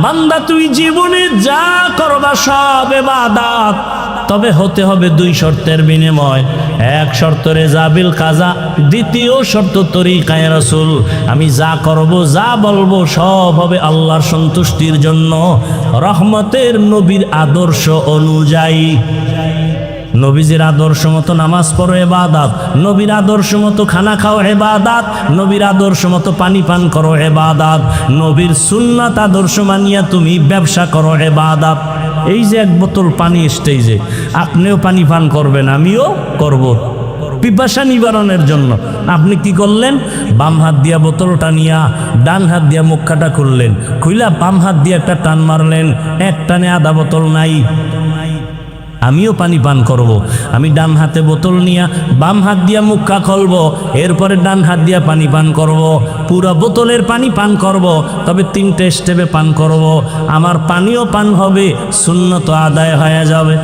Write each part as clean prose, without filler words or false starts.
বান্দা তুই জীবনে যা করবা সব ইবাদত, তবে হতে হবে দুই শর্তের বিনিময়। এক শর্ত রেজাবিল কাজা, দ্বিতীয় শর্ত তরিকায়ে রাসূল। আমি যা করব যা বলবো সব হবে আল্লাহর সন্তুষ্টির জন্য, রহমতের নবীর আদর্শ অনুযায়ী। নবীজির আদর্শ মতো নামাজ পড়ো ইবাদত, নবীর আদর্শ মতো খানা খাও ইবাদত, নবীর আদর্শ মতো পানি পান করো ইবাদত, নবীর সুন্নাত আদর্শ মানিয়া তুমি ব্যবসা করো ইবাদত। এই যে এক বোতল পানি স্টেজে, আপনিও পানি পান করবেন, আমিও করব পিপাসা নিবারণের জন্য। আপনি কি করলেন? বাম হাত দিয়া বোতলটা নিয়া ডান হাত দিয়া মুখটা খুললেন, খুইলা বাম হাত দিয়ে একটা টান মারলেন, এক টানে আধা বোতল নাই। আমিও পানি পান করব। আমি ডান হাতে বোতল নিয়া বাম হাত দিয়া মুখা খুলব, এরপরে ডান হাত দিয়া পানি পান করব, পুরো বোতলের পানি পান করব, তবে 3টে স্টেপে পান করব। আমার পানিও পান হবে, সুন্নত আদায় হয়ে যাবে।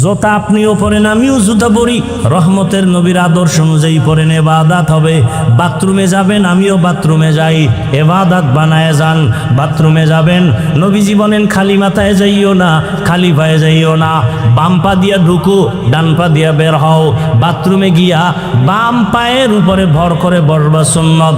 জুতা আপনিও পরেন, আমিও জুতা পরি, রহমতের নবীর আদর্শ অনুযায়ী পরেন, ইবাদত হবে। বাথরুমে যাবেন, আমিও বাথরুমে যাই, ইবাদত বানায় যান। বাথরুমে যাবেন, নবীজি বলেন খালি মাথায় যাইও না, খালি পায়ে যাইও না, বাম পা দিয়া ঢুকো, ডান পা দিয়া বের হও। বাথরুমে গিয়া বাম পায়ের উপরে ভর করে বসবা সুন্নত।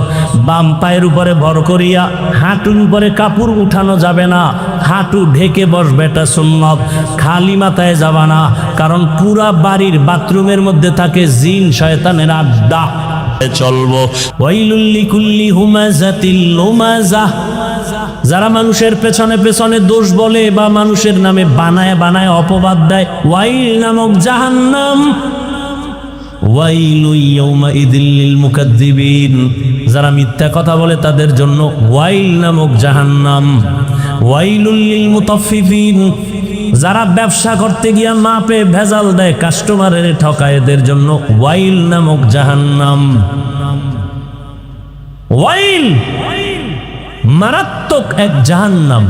বাম পায়ের উপরে ভর করিয়া হাঁটুর উপরে কাপড় উঠানো যাবে না, হাঁটু ঢেকে বসবে, এটা সুন্নত। খালি মাথায় যাবা না, কারণ পুরা বাড়ির বাথরুমের মধ্যে থাকে জিন শয়তানের আড্ডা। চলবো ওয়াইলুল লিকুল্লি হুমাযাতিল লুমাযাহ। যারা মানুষের পেছনে পেছনে দোষ বলে বা মানুষের নামে বানায় বানায় অপবাদ দেয়, ওয়াইল নামক জাহান্নাম। ওয়াইলু ইয়াউমাইযিল লিল মুকাদ্দিবিন। যারা মিথ্যা কথা বলে তাদের জন্য ওয়াইল নামক জাহান্নাম। ওয়াইলুল লিল মুতাফফিফিন। যারা ব্যবসা করতে গিয়া মাপে ভেজাল দেয়, কাস্টমারের ঠকায়, এদের জন্য ওয়াইল নামক জাহান্নাম। ওয়াইল মারাত্মক এক জাহান্নাম।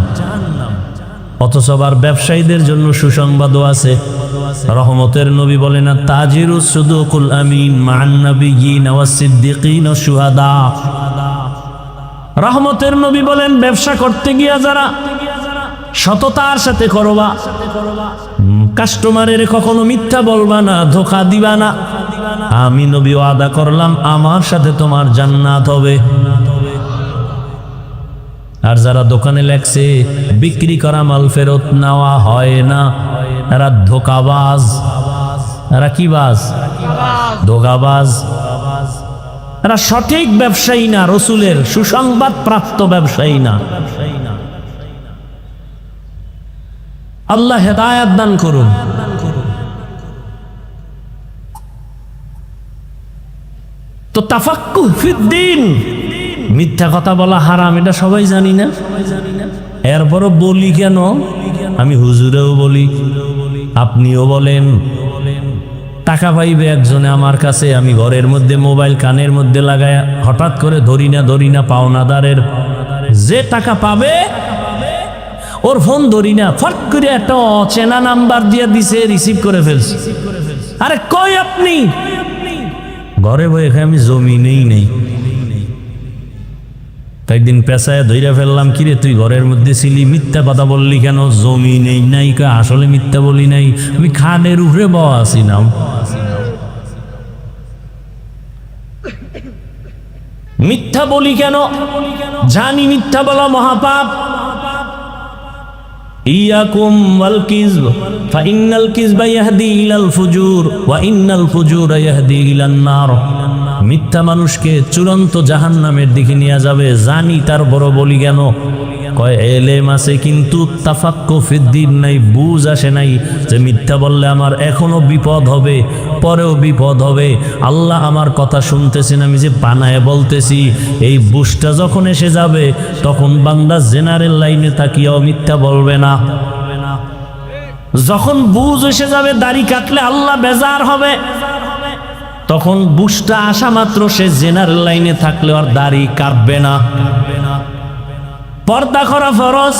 অথচ আবার ব্যবসায়ীদের জন্য সুসংবাদও আছে। রহমতের নবী বলেন, তাজিরুস সুদুকুল আমিন মান নাবিয়্যিন ওয়াস সিদ্দিকিন ওয়াশ শুহাদা। রহমতের নবী বলেন, ব্যবসা করতে গিয়া যারা সততার সাথে করবা, কাস্টমারের কখনো মিথ্যা বলবা না, ধোঁকা দিবা না, আমি নবী ওয়াদা করলাম আমার সাথে তোমার জান্নাত হবে। আর যারা দোকানে লেখছে বিক্রি করা মাল ফেরত নেওয়া হয় না, এরা ধোঁকাবাজ। এরা কি বাজ? ধোঁকাবাজ। এরা সঠিক ব্যবসায়ী না, রসুলের সুসংবাদ প্রাপ্ত ব্যবসায়ী না। আল্লাহ হেদায়েত দান করুন। তো তাফাক্কুহ ফিদ্দিন, মিথ্যা কথা বলা হারাম, এটা সবাই জানি না, এরপরও বলি কেন? আমি হুজুরেও বলি, আপনিও বলেন। টাকা পাইবে একজনে আমার কাছে, আমি ঘরের মধ্যে মোবাইল কানের মধ্যে লাগায় হঠাৎ করে ধরি না পাওনাদারের যে টাকা পাবে ওর ফোন ধরি না, ফট করে একটা অচেনা নাম্বার দিয়ে দিছে, রিসিভ করে ফেলছি। আরে কই আপনি? ঘরে বই আমি জমিনেই নেই। কয়েকদিন পেশায় ধইরা ফেললাম, কিরে তুই ঘরের মধ্যে ছিলি, মিথ্যা কথা বললি কেন? জমিনেই নাই। আসলে মিথ্যা বলি নাই, আমি খানের উপরে বওয়া আছি না। মিথ্যা বলি কেন? জানি মিথ্যা বলা মহাপাপ। ইয়াকুম ওয়াল কিযব ফাইন্নাল কিযবা ইয়াহদি ইলাল ফুজুর ওয়া ইন্নাল ফুজুরা ইয়াহদি ইলান নার। মিথ্যা মানুষকে চূড়ান্ত জাহান্নামের দিকে নিয়ে যাবে, জানি, তারপরও বলি কেন? কয় এলেম আছে কিন্তু তাফাক্কুহ ফিদ্দিন নাই, বুঝ আসে নাই যে মিথ্যা বললে আমার এখনো বিপদ হবে, পরেও বিপদ হবে। আল্লাহ আমার কথা শুনতেছেন, আমি যে বানায় বলতেছি, এই বুঝটা যখন এসে যাবে তখন বান্দা জেনারেল লাইনে তাকিয়েও মিথ্যা বলবে না। যখন বুঝ এসে যাবে, দাড়ি কাটলে আল্লাহ বেজার হবে, তখন বুঝটা আসা মাত্র সে জেনারেল লাইনে থাকলে আর দাড়ি কাটবে না। পর্দা করা ফরজ,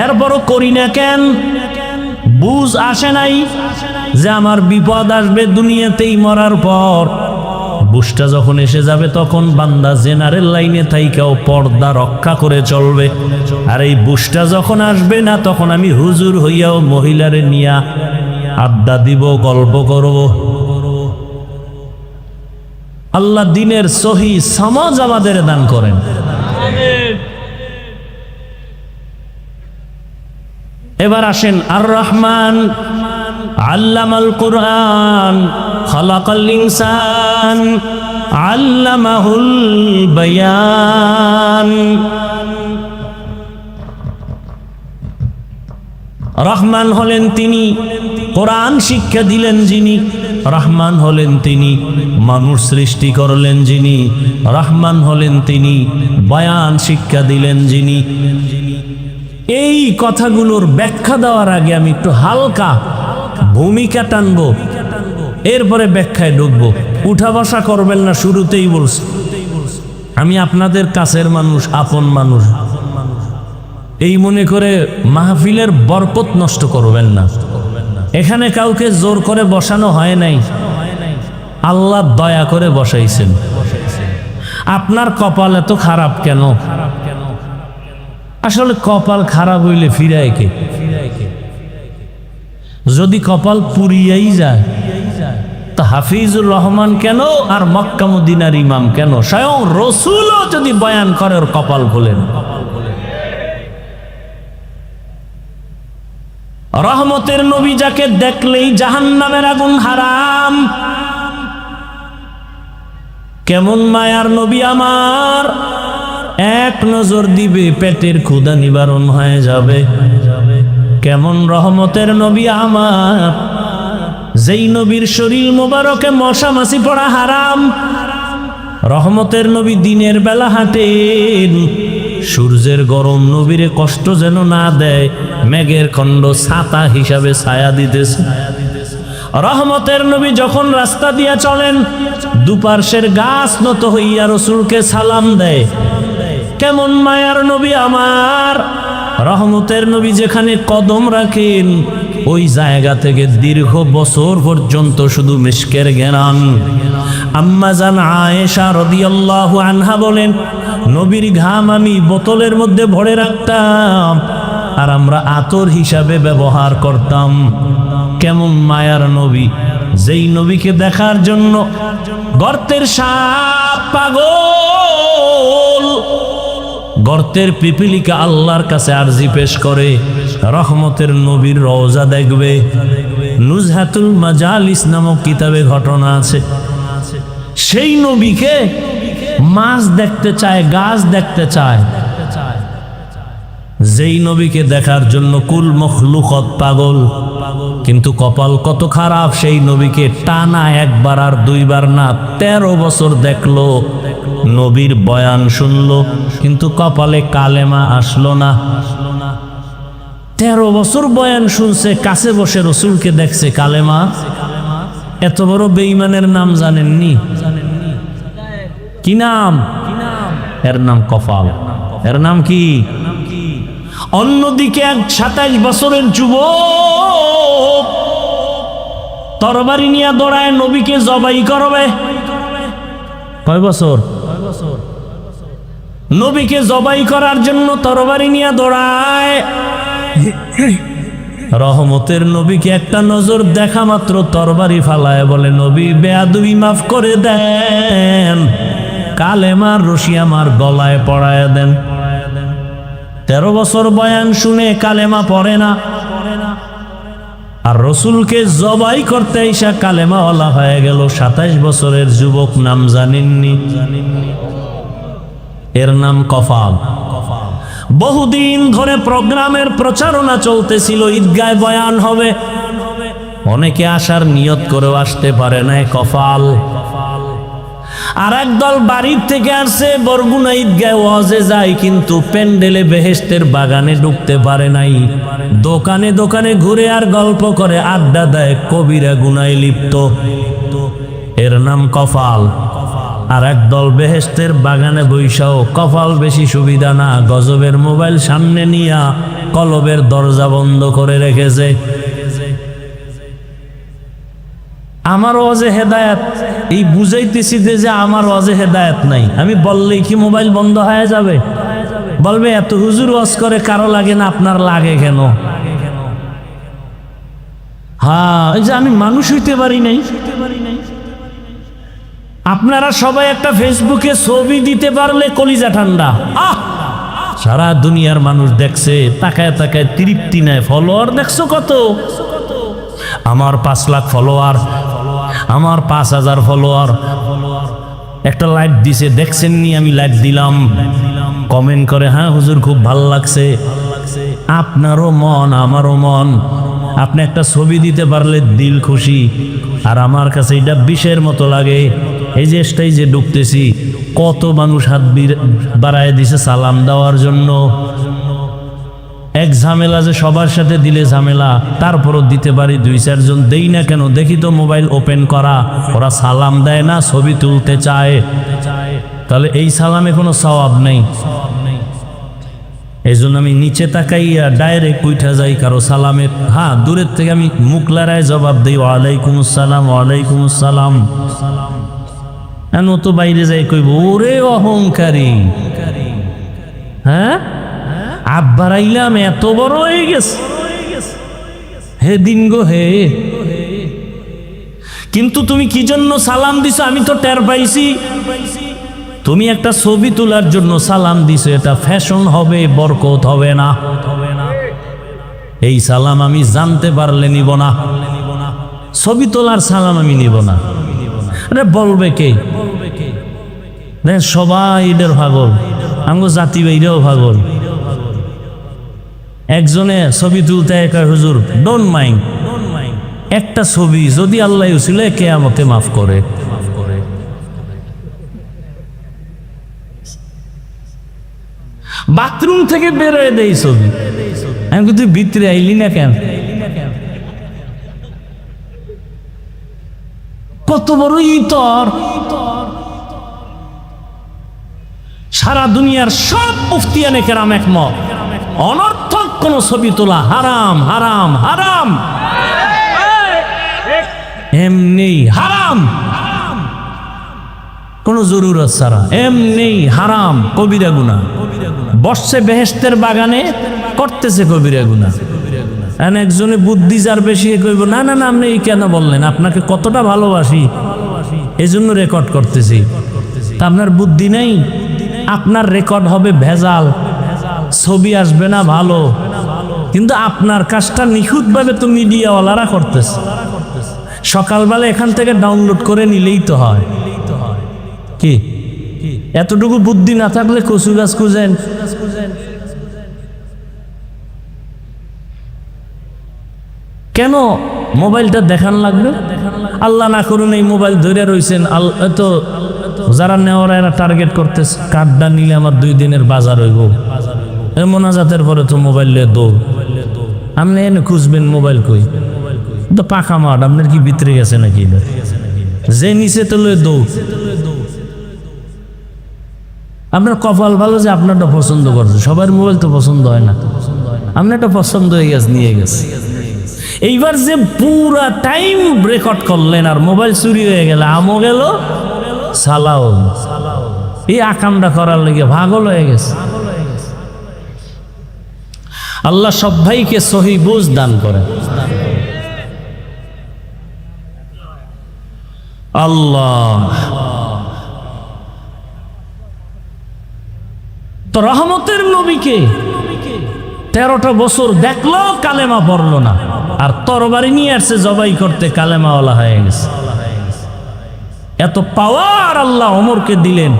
এরপরও করি না কেন? বুঝ আসে নাই যে আমার বিপদ আসবে দুনিয়াতেই মরার পর। বুঝটা যখন এসে যাবে তখন বান্দা জেনারেল লাইনে থাইকাও পর্দা রক্ষা করে চলবে। আর এই বুঝটা যখন আসবে না তখন আমি হুজুর হইয়াও মহিলারে নিয়া আড্ডা দিব, গল্প করব। আল্লাহ দিনের সহি সমাজ আমাদের দান করেন। এবার আসেন, আর রহমান আল্লামাল কুরআন খালাকাল ইনসান আল্লামাহুল বায়ান। রহমান হলেন তিনি, কোরআন শিক্ষা দিলেন যিনি। রহমান হলেন তিনি, মানুষ সৃষ্টি করলেন যিনি। রহমান হলেন তিনি, বয়ান শিক্ষা দিলেন যিনি। এই কথাগুলোর ব্যাখ্যা দেওয়ার আগে আমি একটু হালকা ভূমিকা টানবো, এরপরে ব্যাখ্যায় ঢুকবো। উঠা বসা করবেন না, শুরুতেই বলছি আমি আপনাদের কাছের মানুষ, আপন মানুষ। এই মনে করে মাহফিলের বরকত নষ্ট করবেন না। এখানে কাউকে জোর করে বসানো হয় নাই, আল্লাহ দয়া করে বসাইছেন। আপনার কপাল এত খারাপ কেন? আসলে কপাল খারাপ হইলে ফিরায় কে? যদি কপাল পুরিয়াই যায় তা হাফিজুর রহমান কেন আর মক্কা মদিনার ইমাম কেন? স্বয়ং রসুলও যদি বয়ান করে ওর কপাল খোলেন। রহমতের নবী যাকে দেখলেই জাহান্নামের আগুন হারাম, কেমন মায়ার নবী আমার, এক নজর দিবে পেটের ক্ষুধা নিবারণ হয়ে যাবে। কেমন রহমতের নবী আমার, যেই নবীর শরীর মোবারকে মশা মাছি পড়া হারাম। রহমতের নবী দিনের বেলা হাঁটেন, সূর্যের গরম নবীরে কষ্ট যেন না দেয়, মেঘের খণ্ড ছাতা হিসাবে ছায়া দিতেছে। রহমতের নবী যখন রাস্তা দিয়া চলেন, দুপার্শ্বের গাছ নত হইয়া রসুলকে সালাম দেয়। কেমন মায়ার নবী আমার, রহমতের নবী যেখানে কদম রাখেন ওই জায়গা থেকে দীর্ঘ বছর পর্যন্ত শুধু মিশকের ঘ্রাণ। আম্মা জান আয়েশা রাদিয়াল্লাহু আনহা বলেন, নবীর ঘাম আমি বোতলের মধ্যে ভরে রাখতাম আর আমরা আতর হিসাবে ব্যবহার করতাম। কেমন মায়ার নবী, যেই নবীকে দেখার জন্য গর্তের সাপ পাগল, গর্তের পিপিলিকা আল্লাহর কাছে আরজি পেশ করে রহমতের নবীর রওজা দেখবে। নুজহাতুল মাজালিস নামক কিতাবে ঘটনা আছে, সেই নবীকে মাছ দেখতে চায়, গাছ দেখতে চায়। যেই নবীকে দেখার জন্য কুল মখলুকত পাগল, কিন্তু কপাল কত খারাপ, সেই নবীকে টানা একবার আর দুইবার না 13 বছর দেখলো, নবীর বয়ান শুনলো, কিন্তু কপালে কালেমা আসলো না। 13 বছর বয়ান শুনছে, কাছে বসে রসুলকে দেখছে, কালেমা। এত বড় বেঈমানের নাম জানেননি? কি নাম? এর নাম কপাল। এর নাম কি? অন্যদিকে এক 27 বছরের যুবক তরবারি নিয়ে দৌড়ায় নবীকে জবাই করবে। কয় বছর? নবীকে জবাই করার জন্য তরবারি নিয়ে দৌড়ায়। রহমতের নবীকে একটা নজর দেখা মাত্র তরবারি ফালায় বলে, নবী বেয়াদবি মাফ করে দেন, কালেমার রশি আমার গলায় পড়ায় দেন। 13 বছর বয়ান শুনে কালেমা পড়ে না, আর রসুলকে জবাই করতে এসে কালেমাওয়ালা হয়ে গেল। 27 বছরের যুবক, নাম জানেননি? এর নাম কফাল। বহুদিন ধরে প্রোগ্রামের প্রচারণা চলতেছিল, ঈদগায় বয়ান হবে, অনেকে আসার নিয়ত করেও আসতে পারে না, কফাল। আর একদল বাড়ির থেকে আসছে, বরগুনা ঈদগায় ওয়াজে যায়, কিন্তু প্যান্ডেলে বেহেশতের বাগানে ঢুকতে পারে নাই। দোকানে দোকানে ঘুরে আর গল্প করে, আড্ডা দেয়, কবিরা গুনায় লিপ্ত। এর নাম কফাল। আর একদল বেহেশতের বাগানে বৈশাও, কপাল বেশি সুবিধা না, গজবের মোবাইল সামনে নিয়া কলবের দরজা বন্ধ করে রেখেছে। আমার ওয়াজে হেদায়েত এই বুঝাইতেছি যে আমার ওয়াজে হেদায়েত নাই, আমি বললেই কি মোবাইল বন্ধ হয়ে যাবে? বলবে এত হুজুর ওয়াজ করে কারো লাগে না, আপনার লাগে কেন? হ্যাঁ, এই যে আমি মানুষ হইতে পারি নাই। আপনারা সবাই একটা ফেসবুকে ছবি দিতে পারলে কলিজা ঠান্ডা। সারা দুনিয়ার মানুষ দেখছে, তাকায় তাকায় তৃপ্তি নেয়। ফলোয়ার দেখছো কত? আমার 5 লাখ ফলোয়ার, আমার 5000 ফলোয়ার। একটা লাইক দিছে, দেখছেন নি আমি লাইক দিলাম, কমেন্ট করে হ্যাঁ হুজুর খুব ভালো লাগছে। আপনারও মন আমারও মন, আপনি একটা ছবি দিতে পারলে দিল খুশি। আর আমার কাছে এটা বিষের মতো লাগে, এই যে স্টেজে ঢুকতেছি কত মানুষ হাত বাড়ায় দিছে সালাম দেওয়ার জন্য। এক ঝামেলা যে সবার সাথে দিলে ঝামেলা, তারপরও দিতে পারি 2-4 জন। দেই না কেন? দেখি তো মোবাইল ওপেন করা, ওরা সালাম দেয় না, ছবি তুলতে চায়। তাহলে এই সালামে কোনো সওয়াব নেই। এই জন্য আমি নিচে তাকাইয়া ডাইরেক্ট উঠা যাই কারো সালামের। হ্যাঁ, দূরের থেকে আমি মুখ লড়ায় জবাব দিই ওয়ালাইকুম আসসালাম, ওয়ালাইকুম আসসালাম। তো বাইরে যাই কইব ওরে অহংকারী, হ্যাঁ আব্বার আইলাম এত বড় হয়ে গেছে, হে দিন গো হে। কিন্তু তুমি কি জন্য সালাম দিছো আমি তো টের পাইছি। তুমি একটা ছবি তোলার জন্য সালাম দিছো, এটা ফ্যাশন হবে, বরকত হবে না। এই সালাম আমি জানতে পারলে নিব না, ছবি তোলার সালাম আমি নিব না। আরে বলবে কে? সবাই এদের পাগল, আমগো জাতি বাইরেও পাগল। একজনে ছবি তুলতে কয় হুজুর ডোন্ট মাইন্ড, একটা ছবি যদি আল্লাহ ছিল কিয়ামতে মাফ করে। বাথরুম থেকে বেরোয় দেই ছবি, আমি কিন্তু ভিতরে আইলি না কেন? কত বড় ইতর! সারা দুনিয়ার সব মুফতিয়ানে কেরাম একমত, অনর্থক কোন ছবি তোলা হারাম, হারাম, হারাম, এমনি হারাম, কোন জরুরত ছাড়া এমনি হারাম, কবিরা গুনাহ। বসছে বেহেশতের বাগানে, করতেছে কবিরা গুনাহ। একজনে বুদ্ধি যার বেশি কইব না না না আপনি এই কেন বললেন, আপনাকে কতটা ভালোবাসি এই জন্য রেকর্ড করতেছি। তা আপনার বুদ্ধি নেই, আপনার রেকর্ড হবে ভেজাল, ছবি আসবে না ভালো, কিন্তু আপনার কাজটা নিখুঁতভাবে তো মিডিয়াওয়ালারা করতেছে। সকালবেলা এখান থেকে ডাউনলোড করে নিলেই তো হয়। কি এতটুকু বুদ্ধি না থাকলে কচু গাছ খুঁজেন। কেন মোবাইলটা দেখান লাগবে? আল্লাহ না করুন এই মোবাইল ধরে রয়েছেন, তো যারা নেওয়ার এরা টার্গেট করতেছে, কার্ডটা নিলে আমার 2 দিনের বাজার হইব। মোনাজাতের পরে তো মোবাইল নিয়ে দৌড়, আপনি এনে খুঁজবেন মোবাইল কই? তো পাখা মাঠ, আপনার কি ভিতরে গেছে নাকি? যে নিচে তো লয়ে দৌড়। আপনার কপাল ভালো যে আপনারটা পছন্দ করছে, সবার মোবাইল তো পছন্দ হয় না, আপনারটা পছন্দ হয়ে গেছে, নিয়ে গেছে। এইবার যে পুরা টাইম রেকর্ড করলেন আর মোবাইল চুরি হয়ে গেল, আমও গেল সালাও, এই আকামটা করার লেগে পাগল হয়ে গেছে। আল্লাহ সব ভাইকে সহি বুঝ দান করে। আল্লাহ তো রহমতের নবীকে 13টা বছর দেখলো কালেমা পড়লো না, আর তরবারি নিয়ে আসছে জবাই করতে, কালেমাওয়ালা হয়ে গেছে। এত পাওয়ার আল্লাহ ওমরকে দিলেন।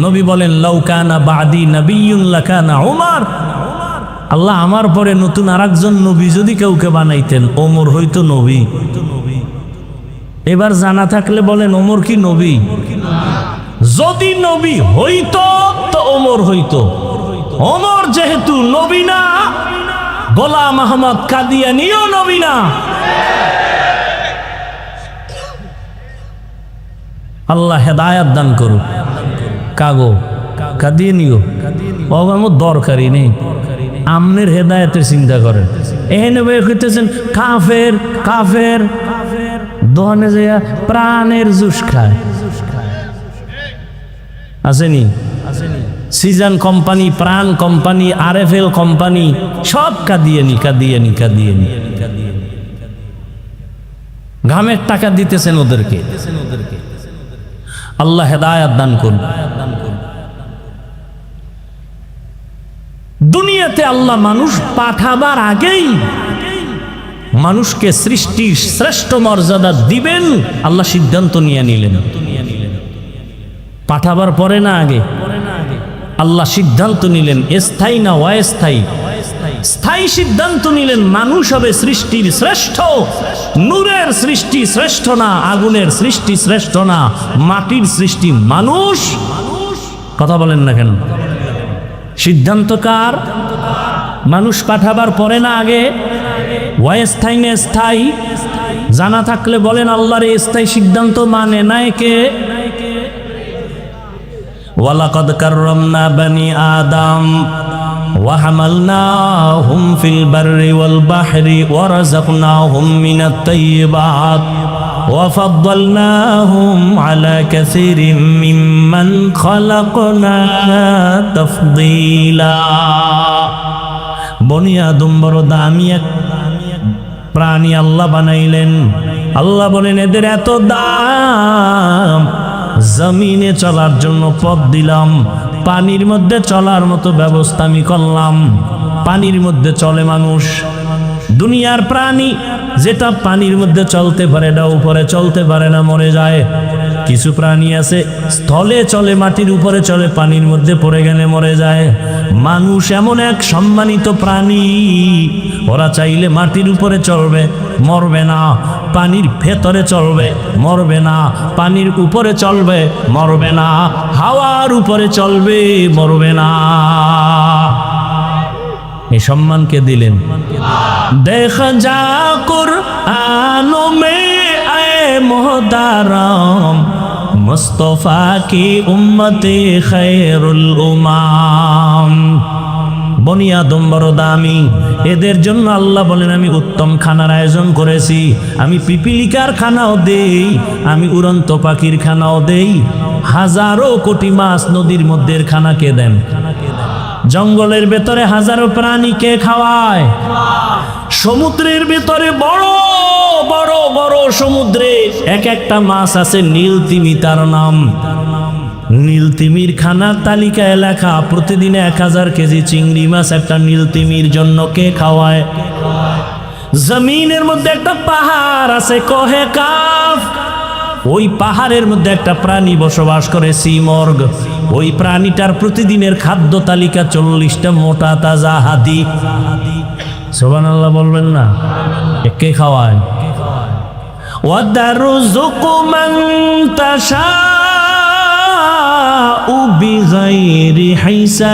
নবী বলেন লাউ কানা বাদি নাবিয়্যুন লাকানা ওমর, আল্লাহ আমার পরে নতুন আরেকজন নবী যদি কাউকে বানাইতেন ওমর হইতো নবী। এবার জানা থাকলে বলেন ওমর কি নবী? যদি নবী হইতো তো ওমর হইতো। ওমর যেহেতু নবী না, গোলাম আহমদ কাদিয়ানীও নবী না। আল্লাহ হেদায়াত দান করুক। কাগো কাদিয়ানীও আমার দরকারই নেই, আমনের হেদায়েতের চিন্তা করেন। এখানে কইতেছেন কাফের কাফের, দোহানে যাইয়া প্রাণের জুস খায়। আসেনি? সিজন কোম্পানি, প্রাণ কোম্পানি, RFL কোম্পানি সব কাদিয়ানি কাদিয়ানি কাদিয়ানি। ঘামের টাকা দিতেছেন ওদেরকে। আল্লাহ হেদায়েত দান করুন। দুনিয়াতে আল্লাহ মানুষ পাঠাবার আগেই মানুষকে সৃষ্টির শ্রেষ্ঠ মর্যাদা দিবেন আল্লাহ সিদ্ধান্ত নিয়ে নিলেন। পাঠাবার পরে না আগে আল্লাহ সিদ্ধান্ত নিলেন, স্থায়ী না অস্থায়ী। স্থায়ী সিদ্ধান্ত নিলেন মানুষ হবে সৃষ্টির শ্রেষ্ঠ। নূরের সৃষ্টি শ্রেষ্ঠ না, আগুনের সৃষ্টি শ্রেষ্ঠ না, মাটির সৃষ্টি মানুষ। কথা বলেন না কেন? সিদ্ধান্ত কার? মানুষ পাঠাবার পরে না আগে? অস্থায়ী না স্থায়ী? জানা থাকলে বলেন আল্লাহর স্থায়ী সিদ্ধান্ত মানে নাই কে? ওয়ালাকাদ কাররামনা বানি আদম ওয়া হামালনাহুম ফিল বাররি ওয়াল বাহরি ওয়া রাযাকনাহুম মিনাত তাইয়্যিবাত ওয়া ফাদ্দালনাহুম আলা কাসীরিম মিম্মান খালাকনা তাফদীলা। বনি আদম বড় দামি এক প্রাণী আল্লাহ বানাইলেন। আল্লাহ বলেন এদের এত দাম, জমিনে চলার জন্য পথ দিলাম, পানির মধ্যে চলার মতো ব্যবস্থা আমি করলাম। পানির মধ্যে চলে মানুষ। দুনিয়ার প্রাণী যেটা পানির মধ্যে চলতে পারে এটা উপরে চলতে পারে না, মরে যায়। কিছু প্রাণী আছে স্থলে চলে, মাটির উপরে চলে, পানির মধ্যে পড়ে গেলে মরে যায়। মানুষ এমন এক সম্মানিত প্রাণী, ওরা চাইলে মাটির উপরে চলবে, মরবে না। পানির ভেতরে চলবে, মরবে না। পানির উপরে চলবে, মরবে না। হাওয়ার উপরে চলবে, মরবে না। এই সম্মানকে দিলেন। দেখা যা কুরআনো মে আয়ে মুহতারাম মুস্তফা কি উম্মতে খায়রুল উমাম। বনি আদম বড় দামি, এদের জন্য আল্লাহ বলেন আমি উত্তম খানার আয়োজন করেছি। আমি পিপিলিকার খানাও দেই, আমি উড়ন্ত পাখির খানাও দেই। হাজারো কোটি মাছ নদীর মধ্যে খানা কে দেন? জঙ্গলের ভেতরে হাজারো প্রাণীকে খাওয়ায়। সমুদ্রের ভেতরে বড় বড় বড় সমুদ্রে এক একটা মাছ আছে, নীলতিমি তার নাম। নীলতিমির খানার তালিকায় লেখা প্রতিদিন 1000 কেজি চিংড়ি মাছ একটা নীলতিমির জন্য কে খাওয়ায়? জমিনের মধ্যে একটা পাহাড় আছে কহে কাফ, ওই পাহাড়ের মধ্যে একটা প্রাণী বসবাস করে সিমর্গ। ওই প্রাণীটার প্রতিদিনের খাদ্য তালিকা 40টা মোটা তাজা হাদি। সুবহানাল্লাহ বলবেন না? কে খাওয়ায়? ওয়াদারুযুকু মান তাশাউ বিগাইরি হিসাব।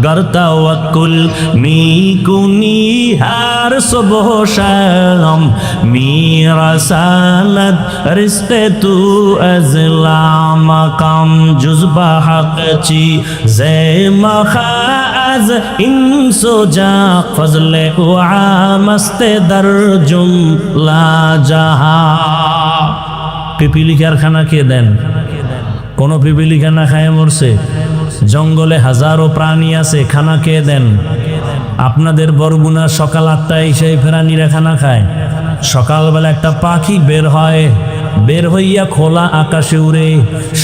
गर तवक्कुल मी कुनी हर सुबह शाम मेरा सालत रिश्ते तू अज़ला मकाम जुज़बा हक़ची ज़े मखा अज़ इंसो जा फज़ले उआमस्ते दर जुमला जहा। पिपीलिकार खाना के देन? कोनो पिपीलिका ना खाए मरसे? জঙ্গলে হাজারো প্রাণী আছে, খানা কে দেন? আপনাদের বরগুনা সকাল 8টায় সেই প্রাণীরা খানা খায়। সকালবেলা একটা পাখি বের হয়, বের হইয়া খোলা আকাশে উড়ে,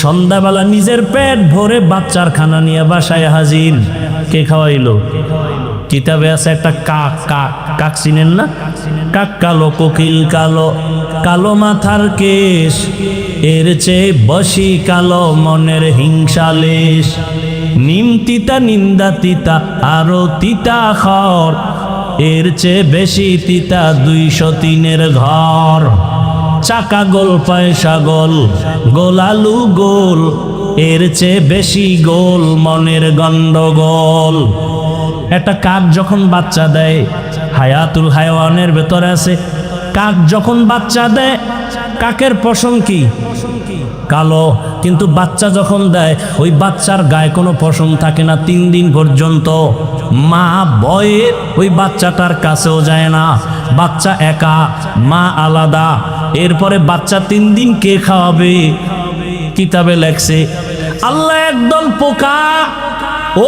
সন্ধ্যাবেলা নিজের পেট ভরে বাচ্চার খানা নিয়ে বাসায় হাজির। কে খাওয়াইলো? কিতাবে আছে একটা কাক। কাক কাক চিনেন না? কাক কালো, কোকিল কালো, কালো মাথার কেশ, এর চেয়ে বসি কালো মনের হিংসালেশ। নিম তিতা নিন্দা তিতা আরো তিতা খর, এর চেয়ে বেশি তিতা 203-এর ঘর। চাকা গোল পয়সা গোল, গোলালু গোল, এর চেয়ে বেশি গোল মনের গন্ডগোল। একটা কাক যখন বাচ্চা দেয়, হায়াতুল হায়াওয়ানের ভেতরে আছে, কাক যখন বাচ্চা দেয় কাকের পশম কি? কালো। কিন্তু বাচ্চা যখন দেয় ওই বাচ্চার গায়ে কোনো পশম থাকে না 3 দিন পর্যন্ত। মা ভয়ে ওই বাচ্চাটার কাছেও যায় না। বাচ্চা একা, মা আলাদা। এরপরে বাচ্চা 3 দিন কে খাওয়াবে? কিতাবে লেখছে আল্লাহ একদল পোকা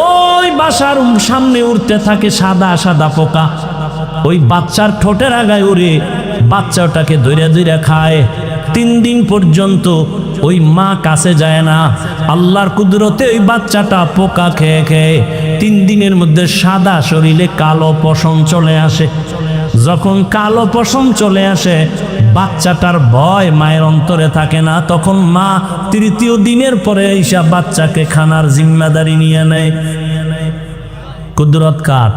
ওই বাসার সামনে উড়তে থাকে, সাদা সাদা পোকা, ওই বাচ্চার ঠোঁটের আগায় উড়ে বাচ্চাটাকে ধরে ধরে খায়। 3 দিন পর্যন্ত ওই মা কাছে যায় না। আল্লাহর কুদরতে ওই বাচ্চাটা পোকা খেয়ে খেয়ে 3 দিনের মধ্যে সাদা শরীরে কালো পশম চলে আসে। যখন কালো পশম চলে আসে, বাচ্চাটার ভয় মায়ের অন্তরে থাকে না। তখন মা 3য় দিনের পরে এসে বাচ্চাকে খানার জিম্মাদারি নিয়ে নেয়। কুদরত কার?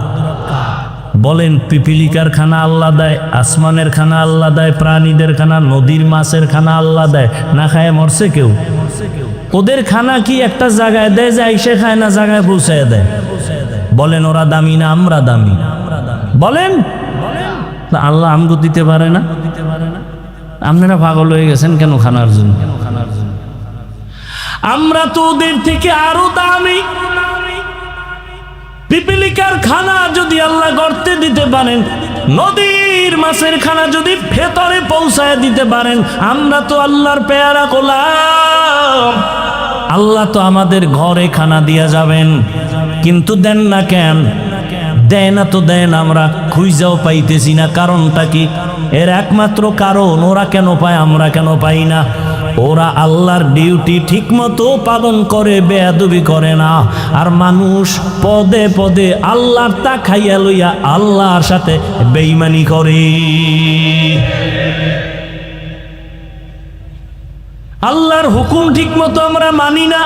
বলেন, পিপিলিকার খানা আল্লাহ দেয়, আসমানের খানা আল্লাহ দেয়, প্রাণীদের খানা, নদীর মাছের খানা আল্লাহ দেয়। না খায় মরছে কেউ? ওদের খানা কি একটা জায়গায় দেয় যে আইসে খায় না জায়গায় পৌঁছায় দেয়? বলেন, ওরা দামি না আমরা দামি? বলেন, আল্লাহ আমগো দিতে পারে না? আপনারা পাগল হয়ে গেছেন কেন খানার জন্য? আমরা তো ওদের থেকে আরো দামি। পিপিলিকার খানা যদি আল্লাহ গর্তে দিতে পারেন, নদীর মাছের খানা যদি ভেতরে পৌঁছায় দিতে পারেন, আমরা তো আল্লাহর পেয়ারা গোলাম। আল্লাহ তো আমাদের ঘরে খানা দিয়া যাবেন, কিন্তু দেন না কেন? দেয় না তো দেন, আমরা খুঁজাও পাইতেছি না। কারণটা কি? এর একমাত্র কারণ, ওরা কেন পায় আমরা কেন পাই না? ওরা আল্লাহর ডিউটি ঠিক মতো পালন করে, বেয়াদবি করে না। আর মানুষ পদে পদে আল্লাহর তা খাইয়া লইয়া আল্লাহর সাথে বেঈমানি করে। আল্লাহর হুকুম ঠিক মতো আমরা মানি না।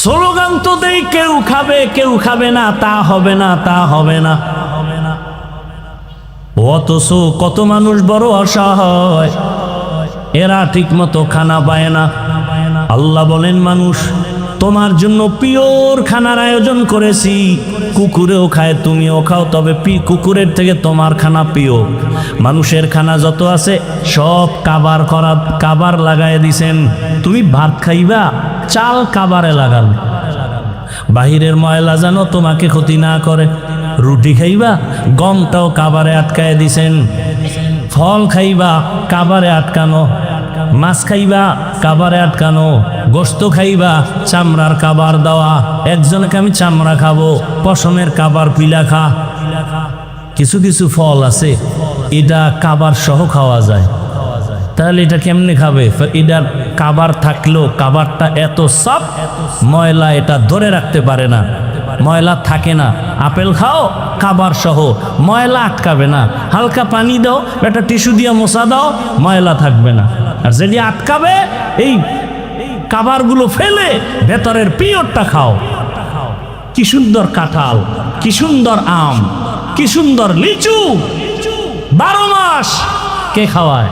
স্লোগান তো দেই, কেউ খাবে কেউ খাবে না, তা হবে না তা হবে না। অথচ কত মানুষ বড় অসহায়, এরা ঠিক মতো খানা পায় না। আল্লাহ বলেন, মানুষ তোমার জন্য পিওর খানার আয়োজন করেছি, কুকুরেও খায় তুমিও খাও, তবে কুকুরের থেকে তোমার খানা পিওর। মানুষের খানা যত আছে সব কাবার লাগাই দিছেন। তুমি ভাত খাইবা, চাল কাবারে লাগান। বাহিরের ময়লা যেন তোমাকে ক্ষতি না করে। রুটি খাইবা, গমটাও কাবারে আটকায় দিছেন। ফল খাইবা, কাবারে আটকানো। মাছ খাইবা, কাবারে আটকানো। গোশত খাইবা, চামড়ার কাবার দেওয়া। একজনকে আমি চামড়া খাবো, পশমের কাবার পিলা খা। কিছু কিছু ফল আছে এটা কাবার সহ খাওয়া যায়, তাহলে এটা কেমনে খাবে? এটার কাবার থাকলেও কাবারটা এত সব ময়লা, এটা ধরে রাখতে পারে না, ময়লা থাকে না। আপেল খাও কাবার সহ, ময়লা আটকাবে না। হালকা পানি দাও, একটা টিস্যু দিয়ে মোছা দাও, ময়লা থাকবে না। আর যেটি আটকাবে, এই কাবারগুলো ফেলে ভেতরের পিওরটা খাও। কি সুন্দর কাঁঠাল, কি সুন্দর আম, কি সুন্দর লিচু, 12 মাস কে খাওয়ায়?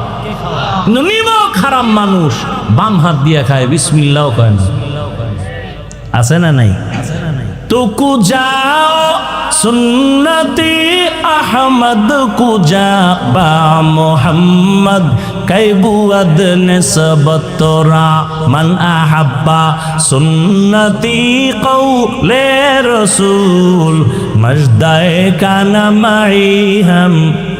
নিমক হারাম মানুষ বাম হাত দিয়ে খায়, বিসমিল্লাহ কয় না। আছে না নাই? তুকু যাও সুন্নতি আহমদ কুজা বা মোহাম্মদ কৈবুয়াদ নিসবতরা মান আহাব্বা সুন্নতি কৌলে রসুল মজদায়ে কানা মাই হাম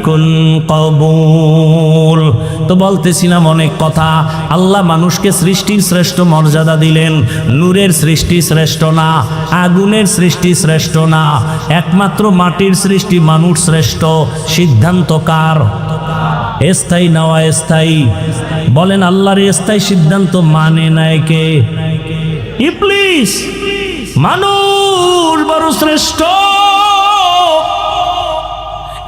কুন কবুল। তো বলতেছিলাম অনেক কথা। আল্লাহ মানুষকে সৃষ্টির শ্রেষ্ঠ মর্যাদা দিলেন। নূরের সৃষ্টি শ্রেষ্ঠ না, আগুনের সৃষ্টি শ্রেষ্ঠ না, একমাত্র মাটির সৃষ্টি মানুষ শ্রেষ্ঠ। সিদ্ধান্ত কার? স্থায়ী না অস্থায়ী? বলেন, আল্লাহর স্থায়ী সিদ্ধান্ত মানে নাই কে? ইবলিস। মানুষ বড় শ্রেষ্ঠ।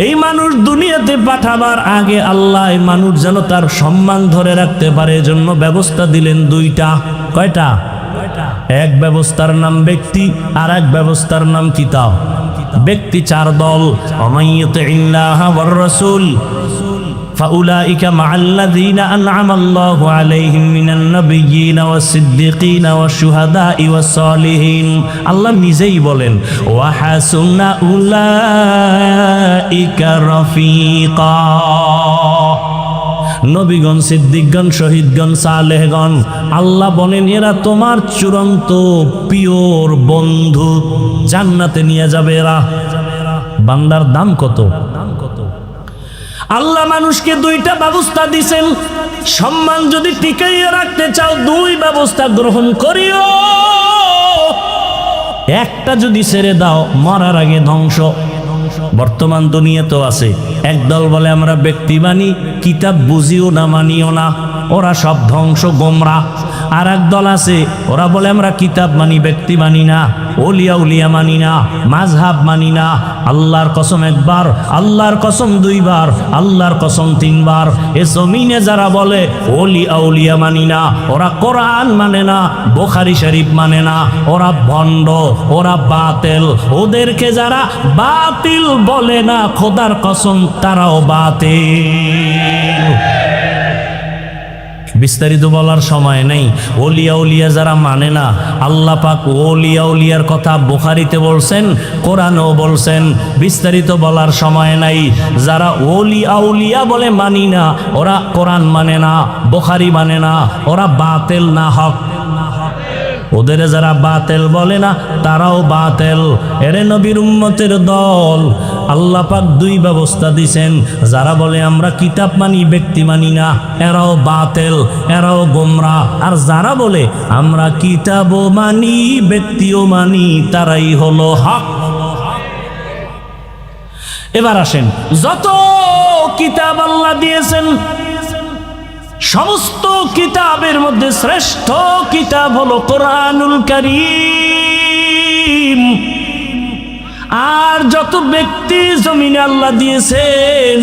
এই মানুষ দুনিয়াতে পাঠাবার আগে আল্লাহ মানুষ যেন তার সম্মান ধরে রাখতে পারে, এজন্য ব্যবস্থা দিলেন 2টা। কয়টা? এক ব্যবস্থার নাম ব্যক্তি, আর এক ব্যবস্থার নাম কিতাব। ব্যক্তি 4 দল। ওমাইয়ুতিল্লাহ ওয়ার রাসূল ফাউলাইকা মাআল্লাযীনা আন'আমা আল্লাহু আলাইহিম মিনান নাবিয়্যিনা ওয়াস-সিদ্দীকিনা ওয়াশ-শুহাদা'i ওয়াস-সালিহিন। আল্লাহ নিজেই বলেন, ওয়া হাসুনা উলাইকা রাফিকা। নবীগণ, সিদ্দিকগণ, শহীদগণ, সালেহগণ, আল্লাহ বলেন এরা তোমার চূড়ান্ত পিওর বন্ধু, জান্নাতে নিয়ে যাবে এরা। বান্দার দাম কত? আল্লাহ মানুষকে দুইটা ব্যবস্থা দিছেন, সম্মান যদি টিকাইয়া রাখতে চাও দুই ব্যবস্থা গ্রহণ করিও, একটা যদি ছেড়ে দাও মরার আগে ধ্বংস। বর্তমান দুনিয়া তো আছে, একদল বলে আমরা ব্যক্তি মানি, কিতাব বুঝিও না মানিও না, ওরা সব ধ্বংস গোমরা। আর এক দল আছে ওরা বলে আমরা কিতাব মানি ব্যক্তি মানি না, ওলিয়া উলিয়া মানি না, মাযহাব মানি না। আল্লাহর কসম একবার, আল্লাহর কসম দুইবার, আল্লাহর কসম তিনবার। এ জমিনে যারা বলে ওলিয়া উলিয়া মানি না, ওরা কোরআন মানে না, বুখারী শরীফ মানে না, ওরা ভণ্ড, ওরা বাতিল। ওদেরকে যারা বাতিল বলে না, খোদার কসম তারাও বাতিল। বিস্তারিত বলার সময় নেই। ওলিয়া উলিয়া যারা মানে না, আল্লাহ পাক ওলিয়া উলিয়ার কথা বুখারীতে বলছেন, কোরআনেও বলছেন, বিস্তারিত বলার সময় নাই। যারা ওলিয়া উলিয়া বলে মানি না, ওরা কোরআন মানে না, বুখারী মানে না, ওরা বাতিল না হক। ওদের যারা বাতিল বলে না তারাও বাতিল। এরে নবীর উম্মতের দল, আল্লাহ পাক দুই ব্যবস্থা দিছেন। যারা বলে আমরা কিতাব মানি ব্যক্তি মানি না, এরাও বাতিল, এরাও গোমরা। আর যারা বলে আমরা কিতাবও মানি ব্যক্তিও মানি, তারাই হলো হক। এবার আসেন, যত কিতাব আল্লাহ দিয়েছেন সমস্ত কিতাবের মধ্যে শ্রেষ্ঠ কিতাব হলো কোরআনুল কারীম। আর যত ব্যক্তি জমিনে আল্লাহ দিয়েছেন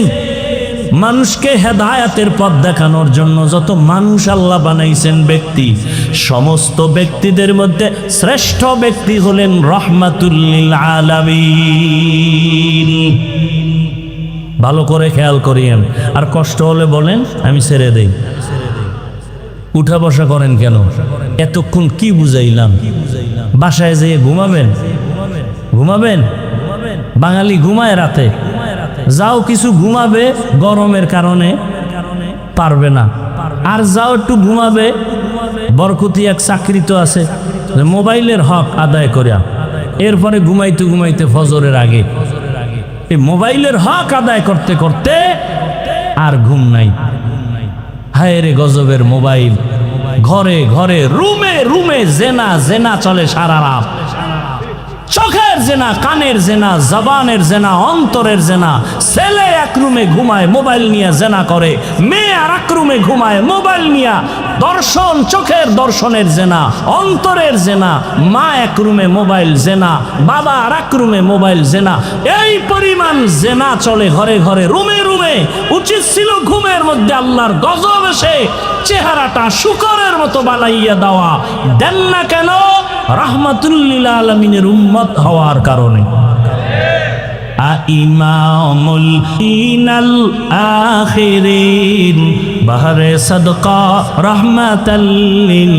মানুষকে হেদায়েতের পথ দেখানোর জন্য, যত মানুষ আল্লাহ বানাইছেন ব্যক্তি, সমস্ত ব্যক্তিদের মধ্যে শ্রেষ্ঠ ব্যক্তি হলেন রাহমাতুল লিল আলামিন। ভালো করে খেয়াল করিয়েন। আর কষ্ট হলে বলেন আমি ছেড়ে দেই। উঠা বসা করেন কেন? এতক্ষণ কি বুঝাইলাম? বাসায় যেয়ে ঘুমাবেন? ঘুমাবেন? বাঙালি ঘুমায় রাতে, যাও কিছু ঘুমাবে, গরমের কারণে পারবে না। আর যাও একটু ঘুমাবে, বরকতি এক চাকরি তো আছে, মোবাইলের হক আদায় করিয়া এরপরে ঘুমাইতে ঘুমাইতে ফজরের আগে এই মোবাইলের হক আদায় করতে করতে আর ঘুম নাই। হায় রে গজবের মোবাইল! ঘরে ঘরে রুমে রুমে জেনা, জেনা চলে সারা রাত। চোখের জেনা, কানের জেনা, জবানের জেনা, অন্তরের জেনা। ছেলে এক রুমে ঘুমায় মোবাইল নিয়ে জেনা করে, মেয়ে আর এক রুমে ঘুমায় মোবাইল নিয়ে দর্শন, চোখের দর্শনের জেনা, অন্তরের জেনা। মা এক রুমে মোবাইল জেনা, বাবা আর এক রুমে মোবাইল জেনা। এই পরিমাণ জেনা চলে ঘরে ঘরে, রুমে রুমে। উচিত ছিল ঘুমের মধ্যে আল্লাহর গজব এসে চেহারাটা শুকরের মতো বানাইয়া দেওয়া, দেন না কেন? রাহমাতুল লিল আলামিনের উম্মত হওয়ার কারণে। ইমামুল ইনাল আখিরিন বাহরে সাদকা রাহমাতাল লিল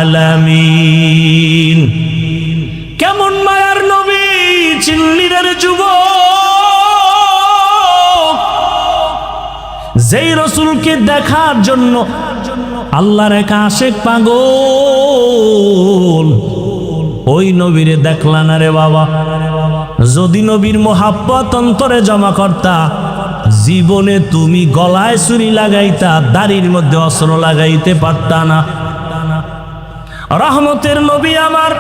আলামিন। কেমন মায়ার নবী চিল্লিদের যুবক, যেই রাসূলকে দেখার জন্য আল্লাহর এক আশিক পাগল, ওই নবীরে দেখলা না রে বাবা? যদি নবীর মোহাব্বত অন্তরে জমা করতা, জীবনে তুমি গলায় ছুরি লাগাইতা, দাড়ির মধ্যে অস্ত্র লাগাইতে পারতা না। রহমতের নবী আমার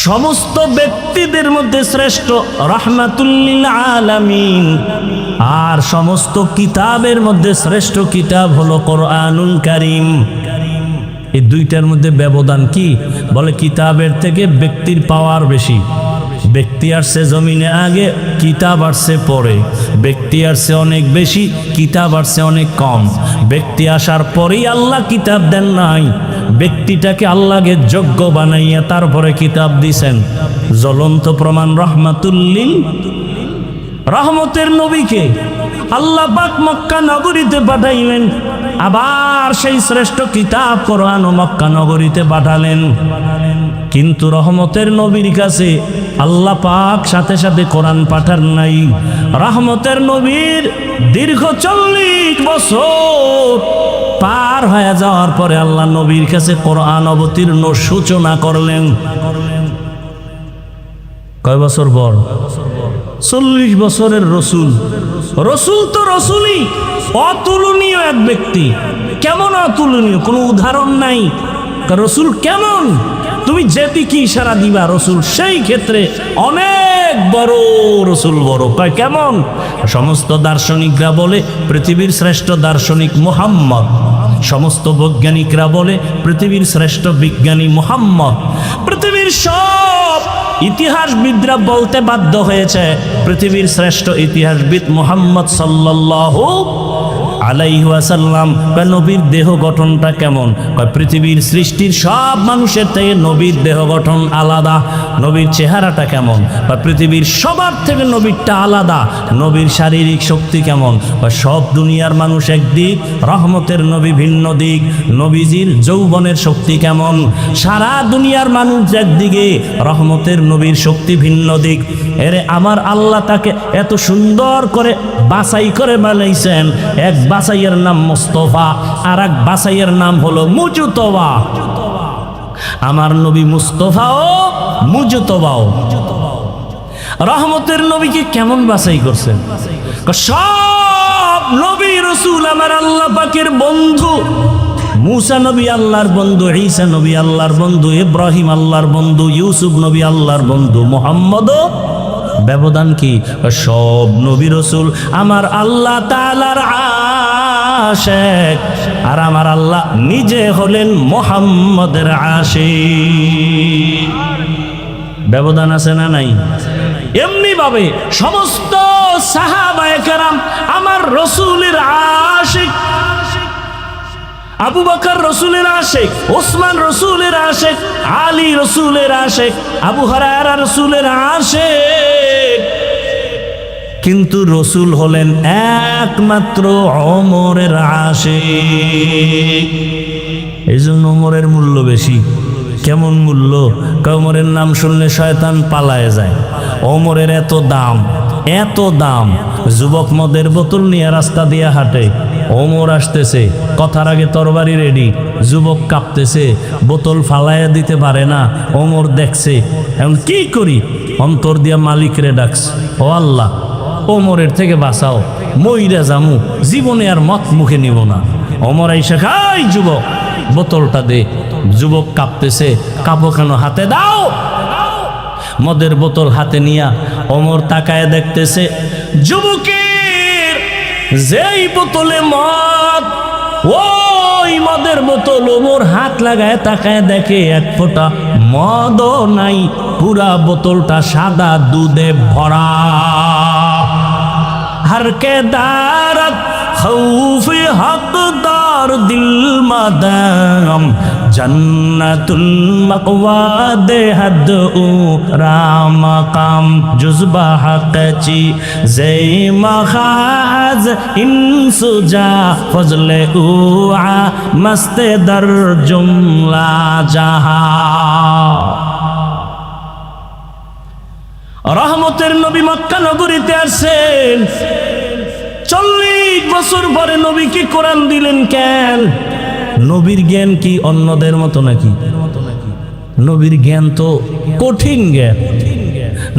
সমস্ত ব্যক্তিদের মধ্যে শ্রেষ্ঠ, রাহমাতুল লিল আলামিন। আর সমস্ত কিতাবের মধ্যে শ্রেষ্ঠ কিতাব হলো কোরআনুল কারীম। এই দুইটার মধ্যে ব্যবধান কি? বলে কিতাবের থেকে ব্যক্তির পাওয়ার বেশি। ব্যক্তি আসছে জমিনে আগে, কিতাব আসছে পরে। ব্যক্তি আসছে অনেক বেশি, কিতাব আসছে অনেক কম। ব্যক্তি আসার পরেই আল্লাহ কিতাব দেন নাই, ব্যক্তিটাকে আল্লাহকে যোগ্য বানাইয়া তারপরে কিতাব দিছেন। জ্বলন্ত প্রমাণ রাহমাতুল লিল। রহমতের নবীকে আল্লাহ পাক মক্কা নগরীতে পাঠাইলেন, আবার সেই শ্রেষ্ঠ কিতাব কোরআন ও মক্কা নগরীতে পাঠালেন। কিন্তু রহমতের নবীর কাছে আল্লাহ পাক সাথে সাথে কোরআন পাঠান নাই। রহমতের নবীর দীর্ঘ 40 বছর পার হয়ে যাওয়ার পরে আল্লাহ নবীর কাছে কোরআন অবতীর্ণ সূচনা করলেন। কয় বছর পর? 40 বছরের রসুল। রসুল তো রসুলই, অতুলনীয় এক ব্যক্তি। কেমন অতুলনীয়? কোনো উদাহরণ নাই। রসুল কেমন? তুমি যেদিকে ইশারা দিবা রসুল সেই ক্ষেত্রে অনেক বড়। রসুল বড় কয় কেমন? সমস্ত দার্শনিকরা বলে পৃথিবীর শ্রেষ্ঠ দার্শনিক মুহাম্মদ। সমস্ত বৈজ্ঞানিকরা বলে পৃথিবীর শ্রেষ্ঠ বিজ্ঞানী মুহাম্মদ। পৃথিবীর সব ইতিহাসবিদরা বলতে বাধ্য হয়েছে পৃথিবীর শ্রেষ্ঠ ইতিহাসবিদ মুহাম্মদ সাল্লাল্লাহু আলাইহি ওয়াসাল্লাম। নবীর দেহ গঠনটা কেমন? পৃথিবীর সৃষ্টির সব মানুষের থেকে নবীর দেহ গঠন আলাদা। নবীর চেহারাটা কেমন? পৃথিবীর সবার থেকে নবীরটা আলাদা। নবীর শারীরিক শক্তি কেমন? সব দুনিয়ার মানুষ একদিক, রহমতের নবী ভিন্ন দিক। নবীজির যৌবনের শক্তি কেমন? সারা দুনিয়ার মানুষ একদিকে, রহমতের নবীর শক্তি ভিন্ন দিক। এরে আমার আল্লাহ তাকে এত সুন্দর করে বাছাই করে বানাইছেন। এক বাছাইয়ের নাম মুস্তাফা, আর এক বাছাইয়ের নাম হলো মুজতবা। আমার নবী মুস্তাফাও মুজতবাও। রহমতের নবীকে কেমন বাছাই করছেন? সব নবী রাসূল আমার আল্লাহ পাকের বন্ধু। মুসা নবী আল্লাহর বন্ধু, ঈসা নবী আল্লাহর বন্ধু, ইব্রাহিম আল্লাহর বন্ধু, ইউসুফ নবী আল্লাহর বন্ধু, মুহাম্মদও। ব্যবধান কি? সব নবী রাসূল আমার আল্লাহ তাআলার আশিক, আর আমার আল্লাহ নিজে হলেন মুহাম্মদের আশিক। ব্যবধান আছে না নাই? এমনি ভাবে সমস্ত সাহাবায়ে কেরাম আমার রাসূলের আশিক। আবু বকর রসুলের আশিক, ওসমান রসুলের আশিক, আলী রসুলের আশিক, আবু হুরায়রা রসুলের আশিক। কিন্তু রসুল হলেন একমাত্র ওমরের আশিক। এই জন্য ওমরের মূল্য বেশি। কেমন মূল্য? ওমরের নাম শুনলে শয়তান পালায় যায়। ওমরের এত দাম, এত দাম। যুবক মদের বোতল নিয়ে রাস্তা দিয়ে হাঁটে, ওমর আসতেছে, কথার আগে তরবারি রেডি, যুবক কাঁপতেছে, বোতল ফালাইয়া দিতে পারে না। ওমর দেখছে, এখন কি করি? অন্তর দিয়া মালিকরে ডাকছে, ও আল্লাহ ওমরের থেকে বাঁচাও, মইরা জামু, জীবনে আর মত মুখে নিব না। ওমর আইসা খাই, যুবক বোতলটা দে। যুবক কাঁপতেছে, কাঁপো কেন? হাতে দাও। মদের বোতল হাতে নিয়া ওমর তাকায় দেখতেছে, যুবকের যেই বোতলে মদ, ওই মদের বোতল ওমর হাত লাগায় তাকায় দেখে এক ফোঁটা মদও নাই, পুরা বোতলটা সাদা দুধে ভরা। हर के दारत खौफ हकदार दिल मदाम जन्नतुल मक़वा दे हद राम काम जुज़बा हक़ची ज़े मखाज इंसुजा फजले उआ मस्त दर जुमला जहा। রহমতের নবী মক্কা নগরীতে আসেন। 40 বছর পরে নবীকে কোরআন দিলেন কেন? নবীর জ্ঞান কি অন্যদের মতো নাকি? নবীর জ্ঞান তো কঠিন জ্ঞান।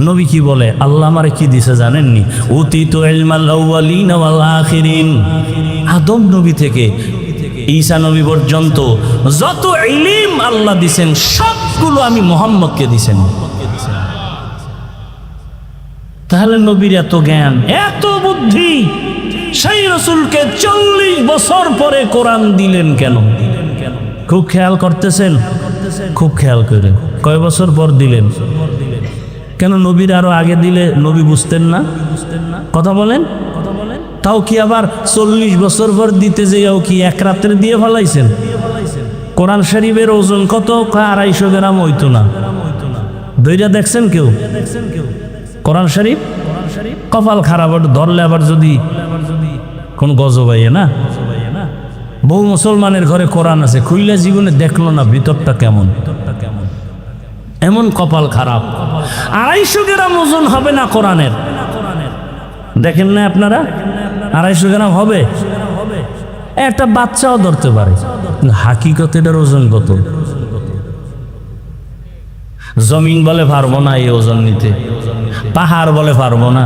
নবী কি বলে? আল্লাহ আমারে কি দিছে জানেননি? উতিতু ইলমাল আউয়ালিন ওয়াল আখিরিন। আদম নবী থেকে ঈসা নবী পর্যন্ত যত ইলম আল্লাহ দিছেন সবগুলো আমি মুহাম্মদকে দিছেন। তাহলে নবীর এত জ্ঞান, এত বুদ্ধি, সেই রসুলকে 40 বছর পরে কোরআন দিলেন কেন? খুব খেয়াল করতেছেন? খুব খেয়াল করে কয় বছর পর দিলেন? কেন নবীর আরো আগে দিলে নবী বুঝতেন না? কথা বলেন। তাও কি আবার 40 বছর পর দিতে যেও কি এক রাত্রে দিয়ে ফেলাইছেন? কোরআন শরীফের ওজন কত? 250 গ্রাম হইতো না। দইরা দেখছেন কেউ? কোরআন শরীফ কপাল খারাপ, ধরলে আবার যদি কোন গজবাইয়ে না। বহু মুসলমানের ঘরে কোরআন আছে, খুললে জীবনে দেখলো না ভিতরটা কেমন। এমন কপাল খারাপ। 250 গ্রাম ওজন হবে না কোরআনের। দেখেন না আপনারা? 250 গ্রাম হবে? একটা বাচ্চাও ধরতে পারে। হাকিকত এটার ওজন কত? জমিন বলে পারবো না এই ওজন নিতে। পাহাড় বলে পারবো না,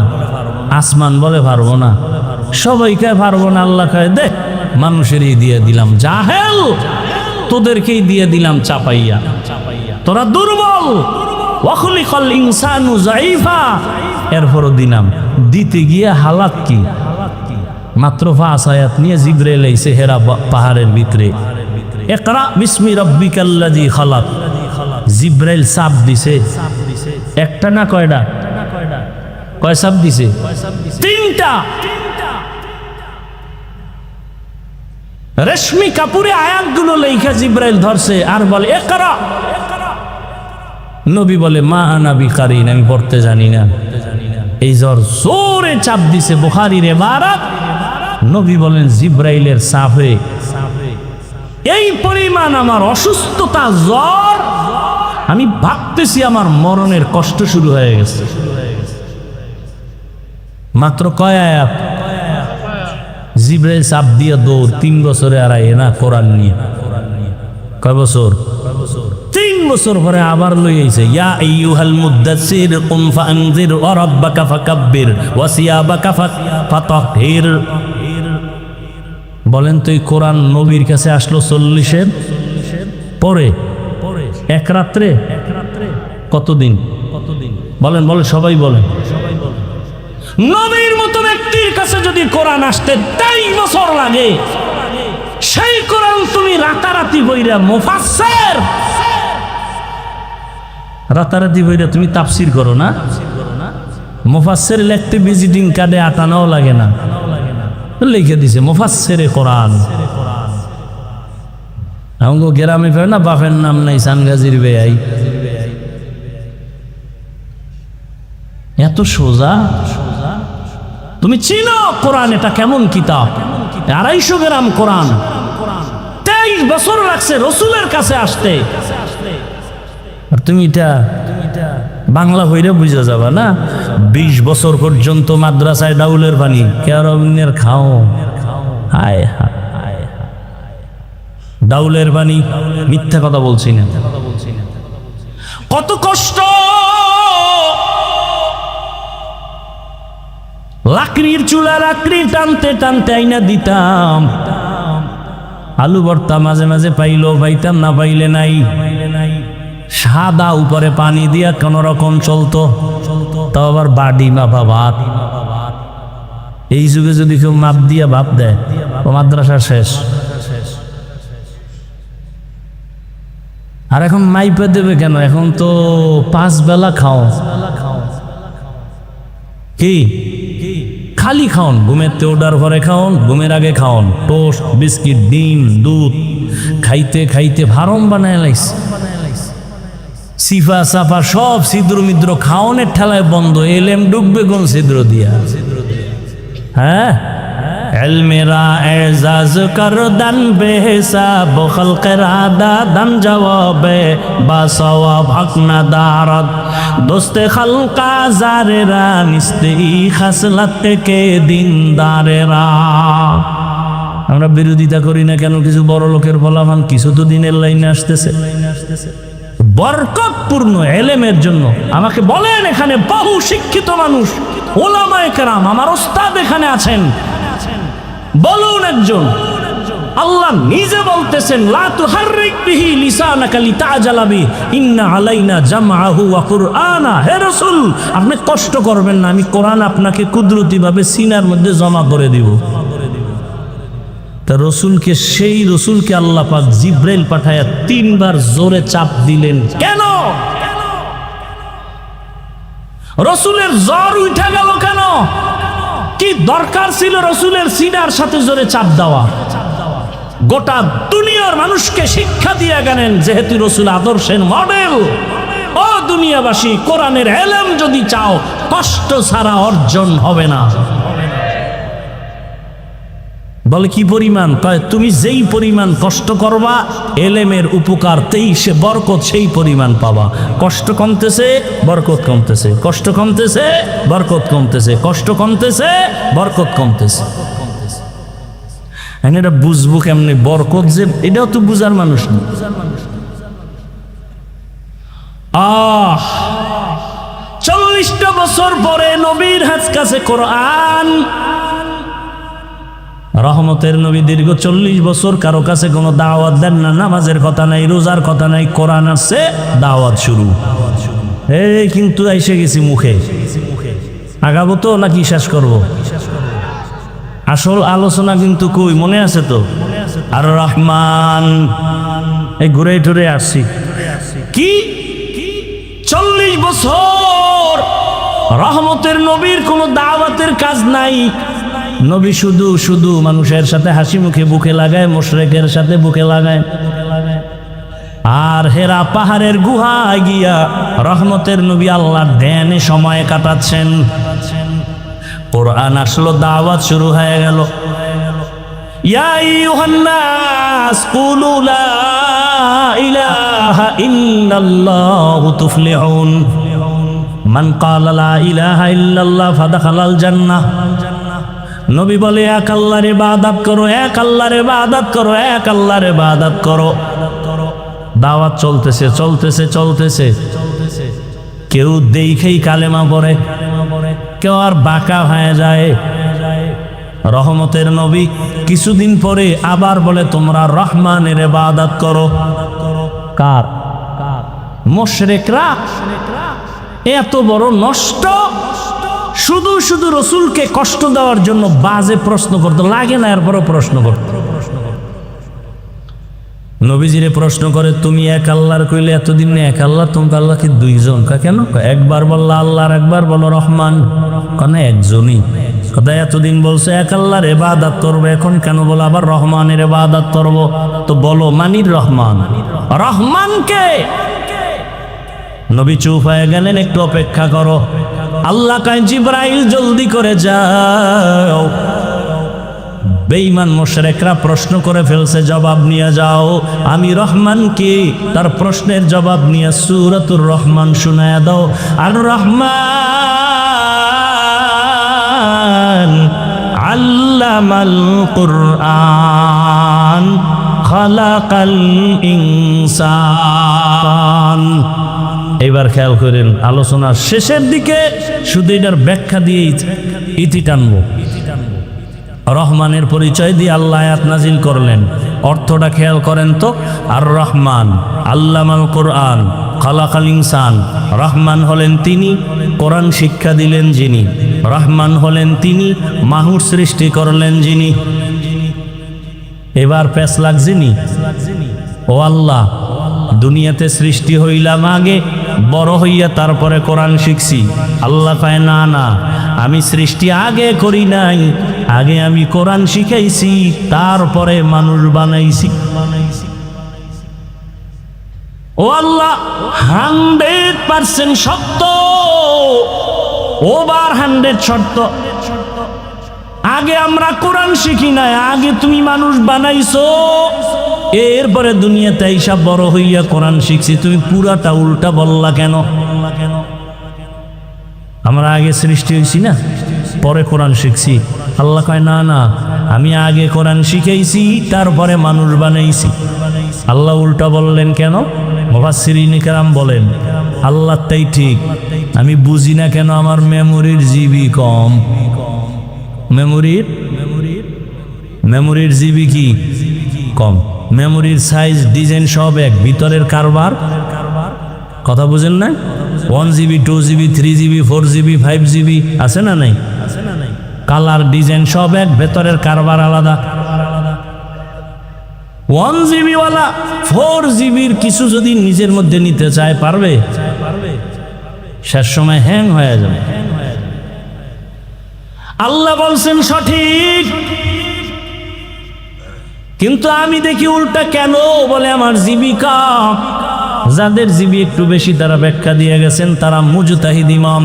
আসমান বলে পারবো না, সবাইকে পারবো না। আল্লাহ কয় দেখ মানুষেরই দিয়ে দিলাম, জাহেল তোদেরকেই দিয়ে দিলাম চাপাইয়া, তোরা দুর্বল। ওয়াখলিকাল ইনসানু যায়ীফা, এরপরও দিলাম। দিতে গিয়ে হালাত কি? মাত্র 5 আয়াত নিয়ে জিবরাইল আইছে হেরা পাহাড়ের ভিতরে। ইকরা বিসমি রাব্বিকাল্লাযী খালাক। জিবরাইল চাপ দিছে, একটা না কয়টা? কয় চাপ দিছে? 3টা। রেশমি কাপুরে আয়াতগুলো লেখা জিবরাইল ধরছে আর বলে ইকরা। নবী বলে মা আনা বিকারিন, আমি পড়তে জানি না। এই জোরে চাপ দিছে। বুখারীর ইবারত, নবী বলেন জিবরাইলের চাপে এই পরিমাণ আমার অসুস্থতা, জ্বর, আমি ভাবতেছি আমার মরণের কষ্ট শুরু হয়ে গেছে। মাত্র কয় আয়াত? জিবরাইল চাপ দিয়ে দৌড়। 3 বছরে আর আয় না কোরআন নিয়ে। কয় বছর? 3 বছর পরে আবার লই আইছে। ইয়া আইয়ুহাল মুদ্দাসসির কুম ফাআনজির ওয়া রাব্বাকা ফাকাব্বির ওয়া সিয়াবাকা ফাতাহহির। বলেন তো এই কোরআন নবীর কাছে আসলো 40-এর পরে, এক রাত্রে। কতদিন? বলেন বলেন, সবাই বলেন। নবীর মতো ব্যক্তির কাছে যদি কোরআন আসতে 23 বছর লাগে, সেই কোরআন তুমি রাতারাতি বইরা মুফাসসির, রাতারাতি বইরা তুমি তাফসীর করো না। মুফাসসির লিখতে ভিজিটিং কার্ডে আটানাও লাগে না, লিখে দিছে মুফাসসিরে কোরআন। আমগো গ্রামে ফের না বাপের নাম নাই সানগাজির বেয়াই। এত সোজা। তুমি চিনো কোরআন এটা কেমন কিতাব? 250 গ্রাম কোরআন, 23 বছর লাগছে রসুলের কাছে আসতে। আর তুমি এটা বাংলা হইরে বুঝা যাবা না। 20 বছর পর্যন্ত মাদ্রাসায় ডাউলের পানি কেরমের খাও। হায় হায়, ডাউলের পানি, মিথ্যা কথা বলছি না। কত কষ্ট। লাকড়ির চুলা লাকড়ি টানতে টানতে আইনা দিতাম। আলু ভর্তা মাঝে মাঝে পাইলো, পাইতাম না পাইলে নাই। সাদা উপরে পানি দিয়া কোন রকম চলতো, তাও আবার বাড়ি মাপা ভাত। এই যুগে যদি কেউ মাপ দিয়া ভাত দেয়, ও মাদ্রাসা শেষ। আর এখন মাইপে দেবে কেন? এখন তো 5 বেলা খাও। কি খালি খাওন? ঘুমেতে ওঠার পরে খাওন, ঘুমের আগে খাওন, টোস্ট বিস্কিট ডিম দুধ খাইতে খাইতে ফার্ম বানায় লাইছে। সিফা সাফা সব ছিদ্র মিদ্র খাওনের ঠেলায় বন্ধ। এলেম ডুববে কোন ছিদ্র দিয়া? হ্যাঁ, এলমেরা এজাজ কর দান বেহিসাব খলকের আদা দান জবাবে বা সওয়াব হক না দারদ দোস্তে খলকা জারেরা নিস্তে খাসলাত থেকে দিনদারেরা। আমরা বিরোধিতা করি না কেন? কিছু বড় লোকের ফলাফল কিছু তো দিনের লাইনে আসতেছে। বরকতপূর্ণ এলেমের জন্য আমাকে বলেন, এখানে বহু শিক্ষিত মানুষ, ওলামায়ে কেরাম, আমার ওস্তাদ এখানে আছেন, বলুন একজন। আল্লাহ নিজে বলতেছেন লা তুহাররিক বিহি লিসানাকা লিতাজালা বিহি ইন্না আলাইনা জামআহু ওয়া কুরআনা। হে রাসূল, আপনি কষ্ট করবেন না, আমি কোরআন আপনাকে কুদরতিভাবে সিনার মধ্যে জমা করে দিব। তা রসুলকে, সেই রসুলকে আল্লাহ পাক জিব্রাইল পাঠায়া 3 বার জোরে চাপ দিলেন। কেন? রসুলের জ্বর উঠে গেল কেন? কি দরকার ছিল রসুলের সিনার সাথে জোরে চাপ দেওয়া? গোটা দুনিয়ার মানুষকে শিক্ষা দিয়ে গেলেন, যেহেতু রসুল আদর্শের মডেল। ও দুনিয়াবাসী, কোরআনের এলেম যদি চাও, কষ্ট ছাড়া অর্জন হবে না। বলে কি পরিমাণ? কয় তুমি যেই পরিমাণ কষ্ট করবা, এলেমের উপকার সে বরকত সেই পরিমাণ পাবা। কষ্ট কমতেছে, বরকত কমতেছে, কষ্ট কমতেছে, বরকত কমতেছে, কষ্ট কমতেছে, বরকত কমতেছে। এটা বুঝবো কেমনে বরকত যে? এটাও তো বুঝার মানুষ না। 40 40টা বছর পরে নবীর কাছে কোরআন। রহমতের নবী দীর্ঘ 40 বছর কারো কাছে কোনো দাওয়াত দেন না, নামাজের কথা নাই, রোজার কথা নাই, কোরআন আসছে, দাওয়াত শুরু। এই কিন্তু এসে গেছি মুখে, আগাবো তো নাকি শেষ করব? আসল আলোচনা কিন্তু কই মনে আছে তো? আর রহমান, এই ঘুরে টুরে আসছি কি 40 বছর রহমতের নবীর কোনো দাওয়াতের কাজ নাই। নবী শুধু শুধু মানুষের সাথে হাসি মুখে বুকে লাগায়, মুশরিকের সাথে বুকে লাগায়। আর হেরা পাহাড়ের গুহায় গিয়া রহমতের নবী আল্লাহর ধ্যানে সময় কাটাচ্ছেন। কোরআন আসলো, দাওয়াত শুরু হয়ে গেল। ইয়া আইয়ুহান নাস কুলু লা ইলাহা ইল্লাল্লাহু তুফলিহুন মান ক্বালা লা ইলাহা ইল্লাল্লাহ ফাদাখালাল জান্নাহ। নবী বলে এক আল্লাহর ইবাদত করো, এক আল্লাহর ইবাদত করো, এক আল্লাহর ইবাদত করো। দাওয়াত চলতেছে চলতেছে চলতেছে। কেউ দেখেই কালেমা পড়ে, কেউ আর বাঁকা হয়ে যায়। রহমতের নবী কিছুদিন পরে আবার বলে তোমরা রহমানের ইবাদত করো। কার? মুশরিকরা। এত বড় নষ্ট, শুধু শুধু রসুলকে কষ্ট দেওয়ার জন্য বাজে প্রশ্ন করতে লাগে না, এরপরও প্রশ্ন করতে। নবীজিরে প্রশ্ন করে তুমি এক আল্লাহর কইলে এতদিন এক আল্লাহ, তুমি আল্লাহ কি দুইজন? কেন? একবার বললা আল্লাহর, একবার বলো রহমান। কেন? একজনই। কথা এতদিন বলছে এক আল্লাহর ইবাদত করবো, এখন কেন বলো আবার রহমানের ইবাদত করবো? তো বলো মানির রহমান, রহমানকে। নবী চুপ হয়ে গেলেন, একটু অপেক্ষা করো। আল্লাহ কয় জিবরাইল জলদি করে যাও, বেঈমান মুশরিকরা প্রশ্ন করে ফেলছে, জবাব নিয়ে যাও। আমি রহমানকে তার প্রশ্নের জবাব নিয়ে সূরাতুর রহমান শোনায়া দাও। আর রহমান আল্লামাল কুরআন খালাকাল ইনসান। এবার খেয়াল করেন, আলোচনার শেষের দিকে শুধু এটার ব্যাখ্যা দিয়ে ইতি টানবো। রহমানের পরিচয় দিয়ে আল্লাহ আয়াত নাজিল করলেন, অর্থটা খেয়াল করেন তো। আর রহমান আল্লামাল কোরআন খালাকাল ইনসান। রহমান হলেন তিনি, কোরআন শিক্ষা দিলেন যিনি। রহমান হলেন তিনি, মানুষ সৃষ্টি করলেন যিনি। এবার প্যাস লাগছেনি, ও আল্লাহ দুনিয়াতে সৃষ্টি হইলাম আগে, বড় হইয়া তারপরে কোরআন শিখছি। আল্লাহ কয় না না, আমি সৃষ্টি আগে করি নাই, আগে আমি কোরআন শিখাইছি, তারপরে মানুষ বানাইছি। ও আল্লাহ 100% সত্য, ওভার 100 সত্য। আগে আমরা কোরআন শিখি নাই, আগে তুমি মানুষ বানাইছো, এরপরে দুনিয়াতে এইসব বড় হইয়া কোরআন শিখছি। তুমি পুরাটা উল্টা বললা কেন? আমরা আগে সৃষ্টি হয়েছি না, পরে কোরআন শিখছি। আল্লাহ কয় না না, আমি আগে কোরআন শিখাইছি, তারপরে মানুষ বানাইছি। আল্লাহ উল্টা বললেন কেন? মুফাসসিরিনে কেরাম বলেন আল্লাহ তাই ঠিক, আমি বুঝি না কেন আমার মেমোরির জিবি কম। মেমোরির জিবি কি কম? মেমোরির সাইজ ডিজাইন সব এক, ভিতরের কারবার কথা বুঝেন না? 1 GB 2 GB 3 GB 4 GB 5 GB আছে না নাই? কালার ডিজাইন সব এক, ভেতরের কারবার আলাদা। 1 GB ওয়ালা 4 GBর কিছু যদি নিজের মধ্যে নিতে চায় পারবে? শেষ সময় হ্যাং হয়ে যাবে। আল্লাহ বলছেন সঠিক, কিন্তু আমি দেখি উল্টা কেন বলে আমার জীবিকা। যাদের জিবি একটু বেশি তারা ব্যাখ্যা দিয়ে গেছেন, তারা মুজতাহিদ ইমাম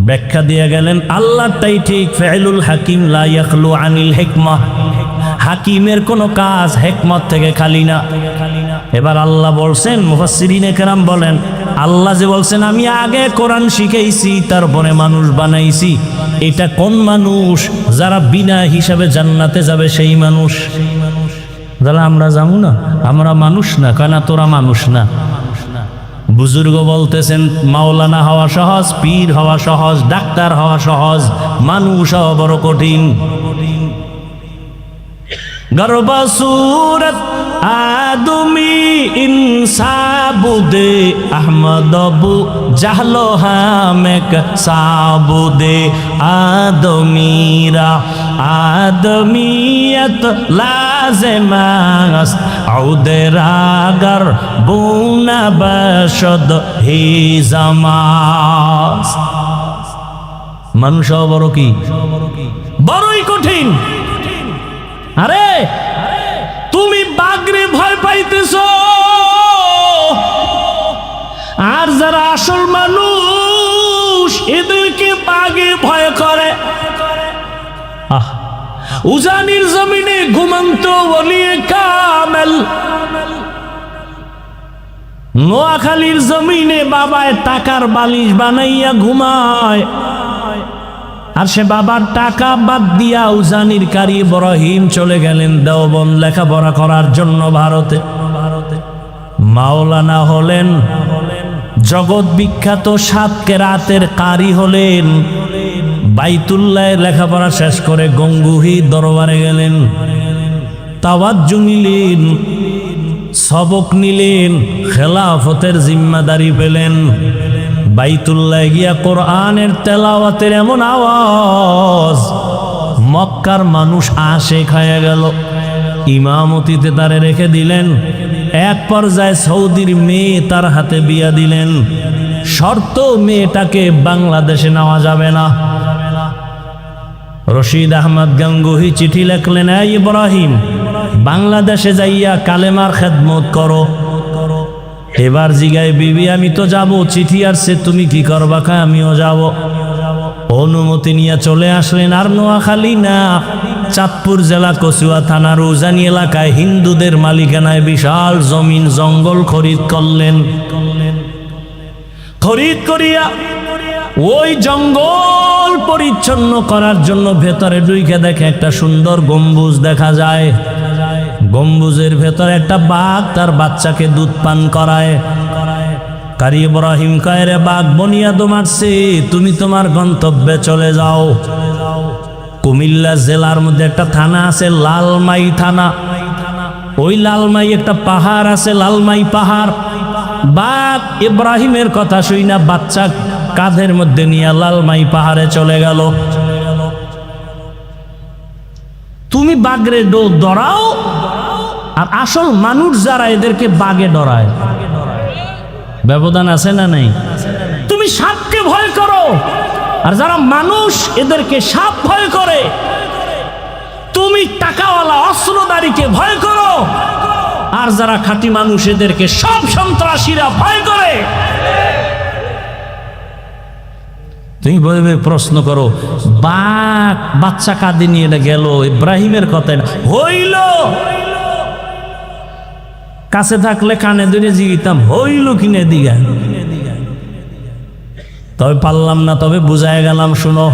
ব্যাখ্যা দিয়ে গেলেন আল্লাহটাই ঠিক। ফাইলুল হাকিম লা ইয়াখলু আনিল হিকমাহ, হাকিমের কোনো কাজ হিকমত থেকে খালি না। এবার আল্লাহ বলছেন, মুফাসসিরিনে কেরাম বলেন আল্লাহ যে বলছেন আমি আগে কোরআন শিখাইছি তারপরে মানুষ বানাইছি, এটা কোন মানুষ? যারা বিনা হিসাবে জান্নাতে যাবে সেই মানুষ। যারা আমরা যাবো না, আমরা মানুষ না, কেন তোরা মানুষ না? বুজুর্গ বলতেছেন মাওলানা হওয়া সহজ, পীর হওয়া সহজ, ডাক্তার হওয়া সহজ, মানুষ হওয়া বড় কঠিন। গর্ব সুরত আদমি ইনসাবুদে আহমদবু জাহলো হামেক সাবুদে আদমিরা আদমিয়ত লাজেমাস আউদেরাগর বুনা বশদ হি জামাস। মানুষ বড় কি? বড়ই কঠিন। আরে তুমি বাঘরে ভয় পাইতেছ, আর যারা আসল মানুষ এদেরকে বাঘে ভয় করে। উজানির জমিনে ঘুমন্ত ওলিয়ে কামেল, নোয়াখালীর জমিনে বাবায় টাকার বালিশ বানাইয়া ঘুমায়, আর সে বাবার টাকা বাদ দিয়া উজানির কারি ইব্রাহিম চলে গেলেন দেওবন্দ লেখাপড়া করার জন্য ভারতে। মাওলানা হলেন, জগৎ বিখ্যাত 7 কেরাতের কারি হলেন। বাইতুল্লাহ লেখাপড়া শেষ করে গঙ্গুহি দরবারে গেলেন, তাওয়াজ্জু নিলেন, সবক নিলেন, খেলাফতের জিম্মাদারি পেলেন। বাইতুল্লাহ গিয়া কোরআনের তেলাওয়াতের এমন আওয়াজ, মক্কার মানুষ আশে খায়া গেল। ইমামতিতে তারে রেখে দিলেন। এক পর্যায়ে সৌদির মেয়ে তার হাতে বিয়া দিলেন। শর্ত, মেয়েটাকে বাংলাদেশে নেওয়া যাবে না। রশিদ আহমদ গাঙ্গুহি চিঠি লেখলেন, এই ইব্রাহিম, বাংলাদেশে যাইয়া কালেমার খেদমত করো। এবার জিগায়, বিবি আমি তো যাব, চিঠি আসছে, তুমি কি করবা? খায় আমিও যাব। অনুমতি নিয়ে চলে আসলেন। আর নোয়াখালী না, চাঁদপুর জেলা কচুয়া থানার উজানি এলাকায় হিন্দুদের মালিকানায় বিশাল জমিন জঙ্গল খরিদ করলেন। খরিদ করিয়া ওই জঙ্গল পরিচ্ছন্ন করার জন্য ভেতরে ঢুকে দেখে একটা সুন্দর গম্বুজ দেখা যায়। গম্বুজের ভেতরে একটা বাঘ তার বাচ্চাকে দুধ পান করায়। কারি ইব্রাহিম কয়, রে বাঘ বনিয়াদ মারছে, তুমি তোমার গন্তব্যে চলে যাও। কুমিল্লা জেলার মধ্যে একটা থানা আছে লালমাই থানা। ওই লালমাই একটা পাহাড় আছে, লালমাই পাহাড়। বাঘ ইব্রাহিমের কথা শুই না বাচ্চা কাঁধের মধ্যে নিয়ে লালমাই পাহাড়ে চলে গেল। তুমি বাঘরে ডরাও, আর আসল মানুষ যারা এদেরকে বাঘে ডরায়। ব্যবধান আছে না নাই? তুমি সাপকে ভয় করো, আর যারা মানুষ এদেরকে সাপ ভয় করে। তুমি টাকাওয়ালা অস্ত্রধারীকে ভয় করো, আর যারা খাঁটি মানুষ এদেরকে সব সন্ত্রাসীরা ভয় করে। তুমি বলবে, প্রশ্ন করো, বাঘ বাচ্চা কাঁদে নিয়ে এটা গেল, ইব্রাহিমের কথা হইল। কাছে থাকলে কানে ধরে জিগিতাম, হইল কিনে দিগা। তবে পারলাম না, তবে বুঝায় গেলাম। শুনো,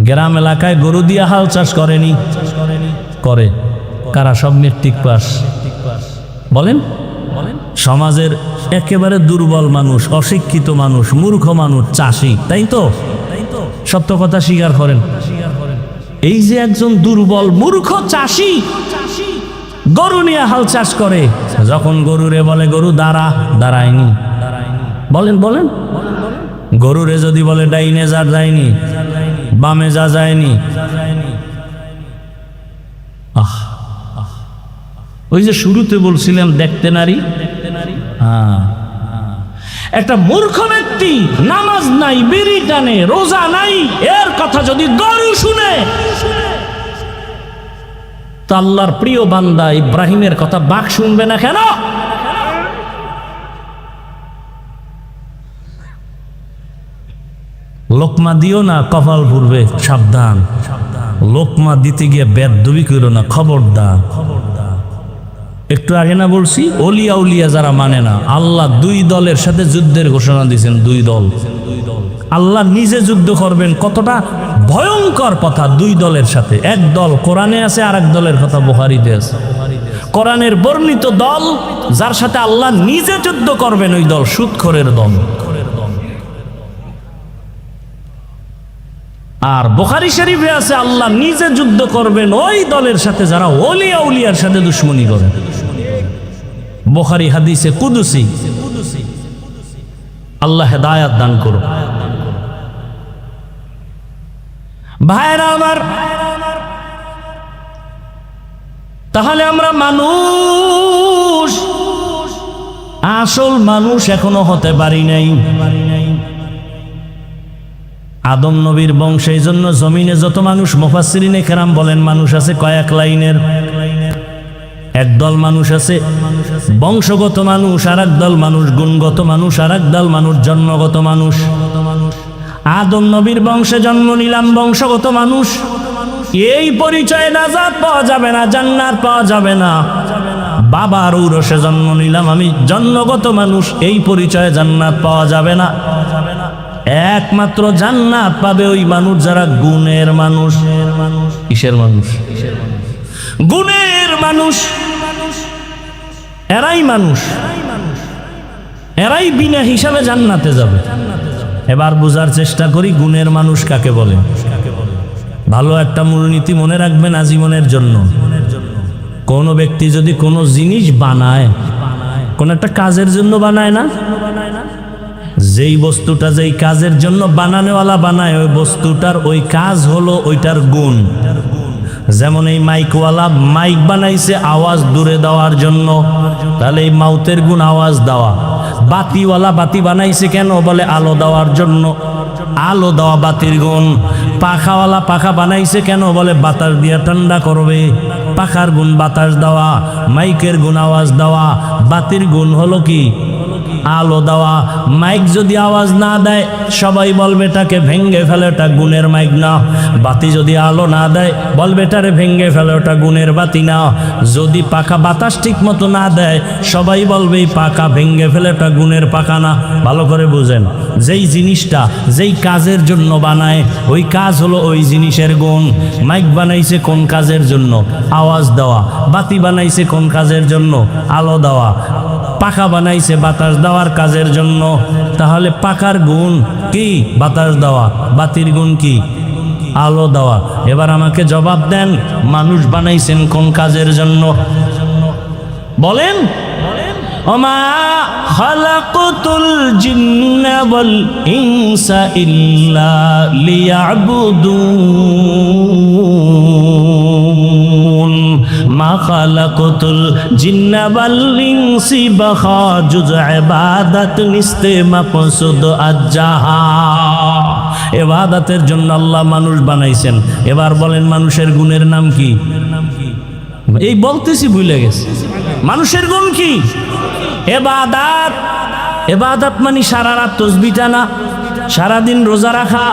গ্রাম এলাকায় গরু দিয়া হাল চাষ করেনি? করে। কারা? সব মেট্রিক পাস। বলেন, সমাজের একেবারে দুর্বল মানুষ, অশিক্ষিত মানুষ, মূর্খ মানুষ, চাষি, তাই তো? সত্য কথা স্বীকার করেন। এই যে একজন দুর্বল মূর্খ চাষি গরু নিয়ে হাল চাষ করে, যখন গরুরে বলে গরু দাঁড়া, দাঁড়ায়নি। বলেন বলেন, গরুরে যদি বলে ডাইনে যা, যায়নি, বামে যা, যায়নি। ওই যে শুরুতে বলছিলাম দেখতে নারী। একটা মূর্খ ব্যক্তি নামাজ নাই, বিড়ি টানে, রোজা নাই, এর কথা যদি গরু শুনে, তো আল্লাহর প্রিয় বান্দা ইব্রাহিমের কথা বাঘ শুনবে না কেন? লোকমা দিও না, কপাল পুড়বে, সাবধান। লোকমা দিতে গিয়ে বেদবি করো না, খবরদার। একটু আগে না বলছি, ওলিয়া উলিয়া যারা মানে না, আল্লাহ 2 দলের সাথে যুদ্ধের ঘোষণা দিয়েছেন। 2 দল, আল্লাহ নিজে যুদ্ধ করবেন। কতটা ভয়ঙ্কর কথা! 2 দলের সাথে। এক দল কোরআনে আছে, আর এক দলের কথা বুখারীতে আছে। কোরআনের বর্ণিত দল, যার সাথে আল্লাহ নিজে যুদ্ধ করবেন, ওই দল সুদখোরের দল। আর বুখারী শরীফে আছে আল্লাহ নিজে যুদ্ধ করবেন ওই দলের সাথে যারা ওলিয়া উলিয়ার সাথে দুশ্মনী করে। বুখারী হাদিসে কুদসি। আল্লাহ হেদায়াত দান করো। ভাইরা আমার, তাহলে আমরা মানুষ, আসল মানুষ এখনো হতে পারি নাই। আদম নবীর বংশ, এই জন্য জমিনে যত মানুষ, মুফাসসিরিনে কেরাম বলেন মানুষ আছে কয়েক লাইনের। একদল মানুষ আছে বংশগত মানুষ, আর একদল মানুষ গুণগত মানুষ, আর একদল মানুষ জন্মগত মানুষ। আদম নবীর বংশে জন্ম নিলাম, বংশগত মানুষ, এই পরিচয়ে নাজাত পাওয়া যাবে না, জান্নাত পাওয়া যাবে না। বাবার ঔরসে জন্ম নিলাম, আমি জন্মগত মানুষ, এই পরিচয়ে জান্নাত পাওয়া যাবে না। একমাত্র জান্নাত পাবে ওই মানুষ যারা গুণের মানুষ। কিসের মানুষ? গুণের মানুষ। এরাই মানুষ, এরাই বিনা হিসাবে জান্নাতে যাবে। এবার বোঝার চেষ্টা করি গুণের মানুষ কাকে বলে। ভালো একটা মূলনীতি মনে রাখবেন আজীবনের জন্য। কোন ব্যক্তি যদি কোনো জিনিস বানায়, কোন একটা কাজের জন্য বানায় না, যেই বস্তুটা যেই কাজের জন্য বানানোওয়ালা বানায়, ওই বস্তুটার ওই কাজ হলো ওইটার গুণ। যেমন এই মাইকওয়ালা মাইক বানাইছে আওয়াজ দূরে দেওয়ার জন্য, তাহলে এই মাউথের গুণ আওয়াজ দেওয়া। বাতিওয়ালা বাতি বানাইছে কেন? বলে আলো দেওয়ার জন্য, আলো দেওয়া বাতির গুণ। পাখাওয়ালা পাখা বানাইছে কেন? বলে বাতাস দিয়া ঠান্ডা করবে, পাখার গুণ বাতাস দেওয়া। মাইকের গুণ আওয়াজ দেওয়া, বাতির গুণ হলো কি? আলো দেওয়া। মাইক যদি আওয়াজ না দেয় সবাই বলবে এটাকে ভেঙ্গে ফেলে, ওটা গুণের মাইক না। বাতি যদি আলো না দেয় বলবে এটারে ভেঙ্গে ফেলে, ওটা গুণের বাতি না। যদি পাখা বাতাস ঠিক মতো না দেয় সবাই বলবে এই পাখা ভেঙ্গে ফেলে, ওটা গুণের পাখা না। ভালো করে বুঝেন, যেই জিনিসটা যেই কাজের জন্য বানায় ওই কাজ হলো ওই জিনিসের গুণ। মাইক বানাইছে কোন কাজের জন্য? আওয়াজ দেওয়া। বাতি বানাইছে কোন কাজের জন্য? আলো দেওয়া। পাখা বানাইছে বাতাস দেওয়ার কাজের জন্য। তাহলে পাখার গুণ কি? বাতাস দেওয়া। বাতির গুণ কি? আলো দেওয়া। এবার আমাকে জবাব দেন, মানুষ বানাইছেন কোন কাজের জন্য? বলেন। ওমা খালাকতুল জিন্না ওয়াল ইনসা ইল্লা লিয়াবুদুন। মা খালাকতুল জিন্না ওয়াল ইনসি বাখাজুজ ইবাদাত নিস্তে মাকসুদ আজ্জাহা। ইবাদতের জন্য আল্লাহ মানুষ বানাইছেন। এবার বলেন মানুষের গুণের নাম কি? এই বলতেছি ভুলে গেছে। মানুষের গুণ কি? ইবাদত। ইবাদত মানে সারা রাত তাসবিহ টানা, সারাদিন রোজা রাখা,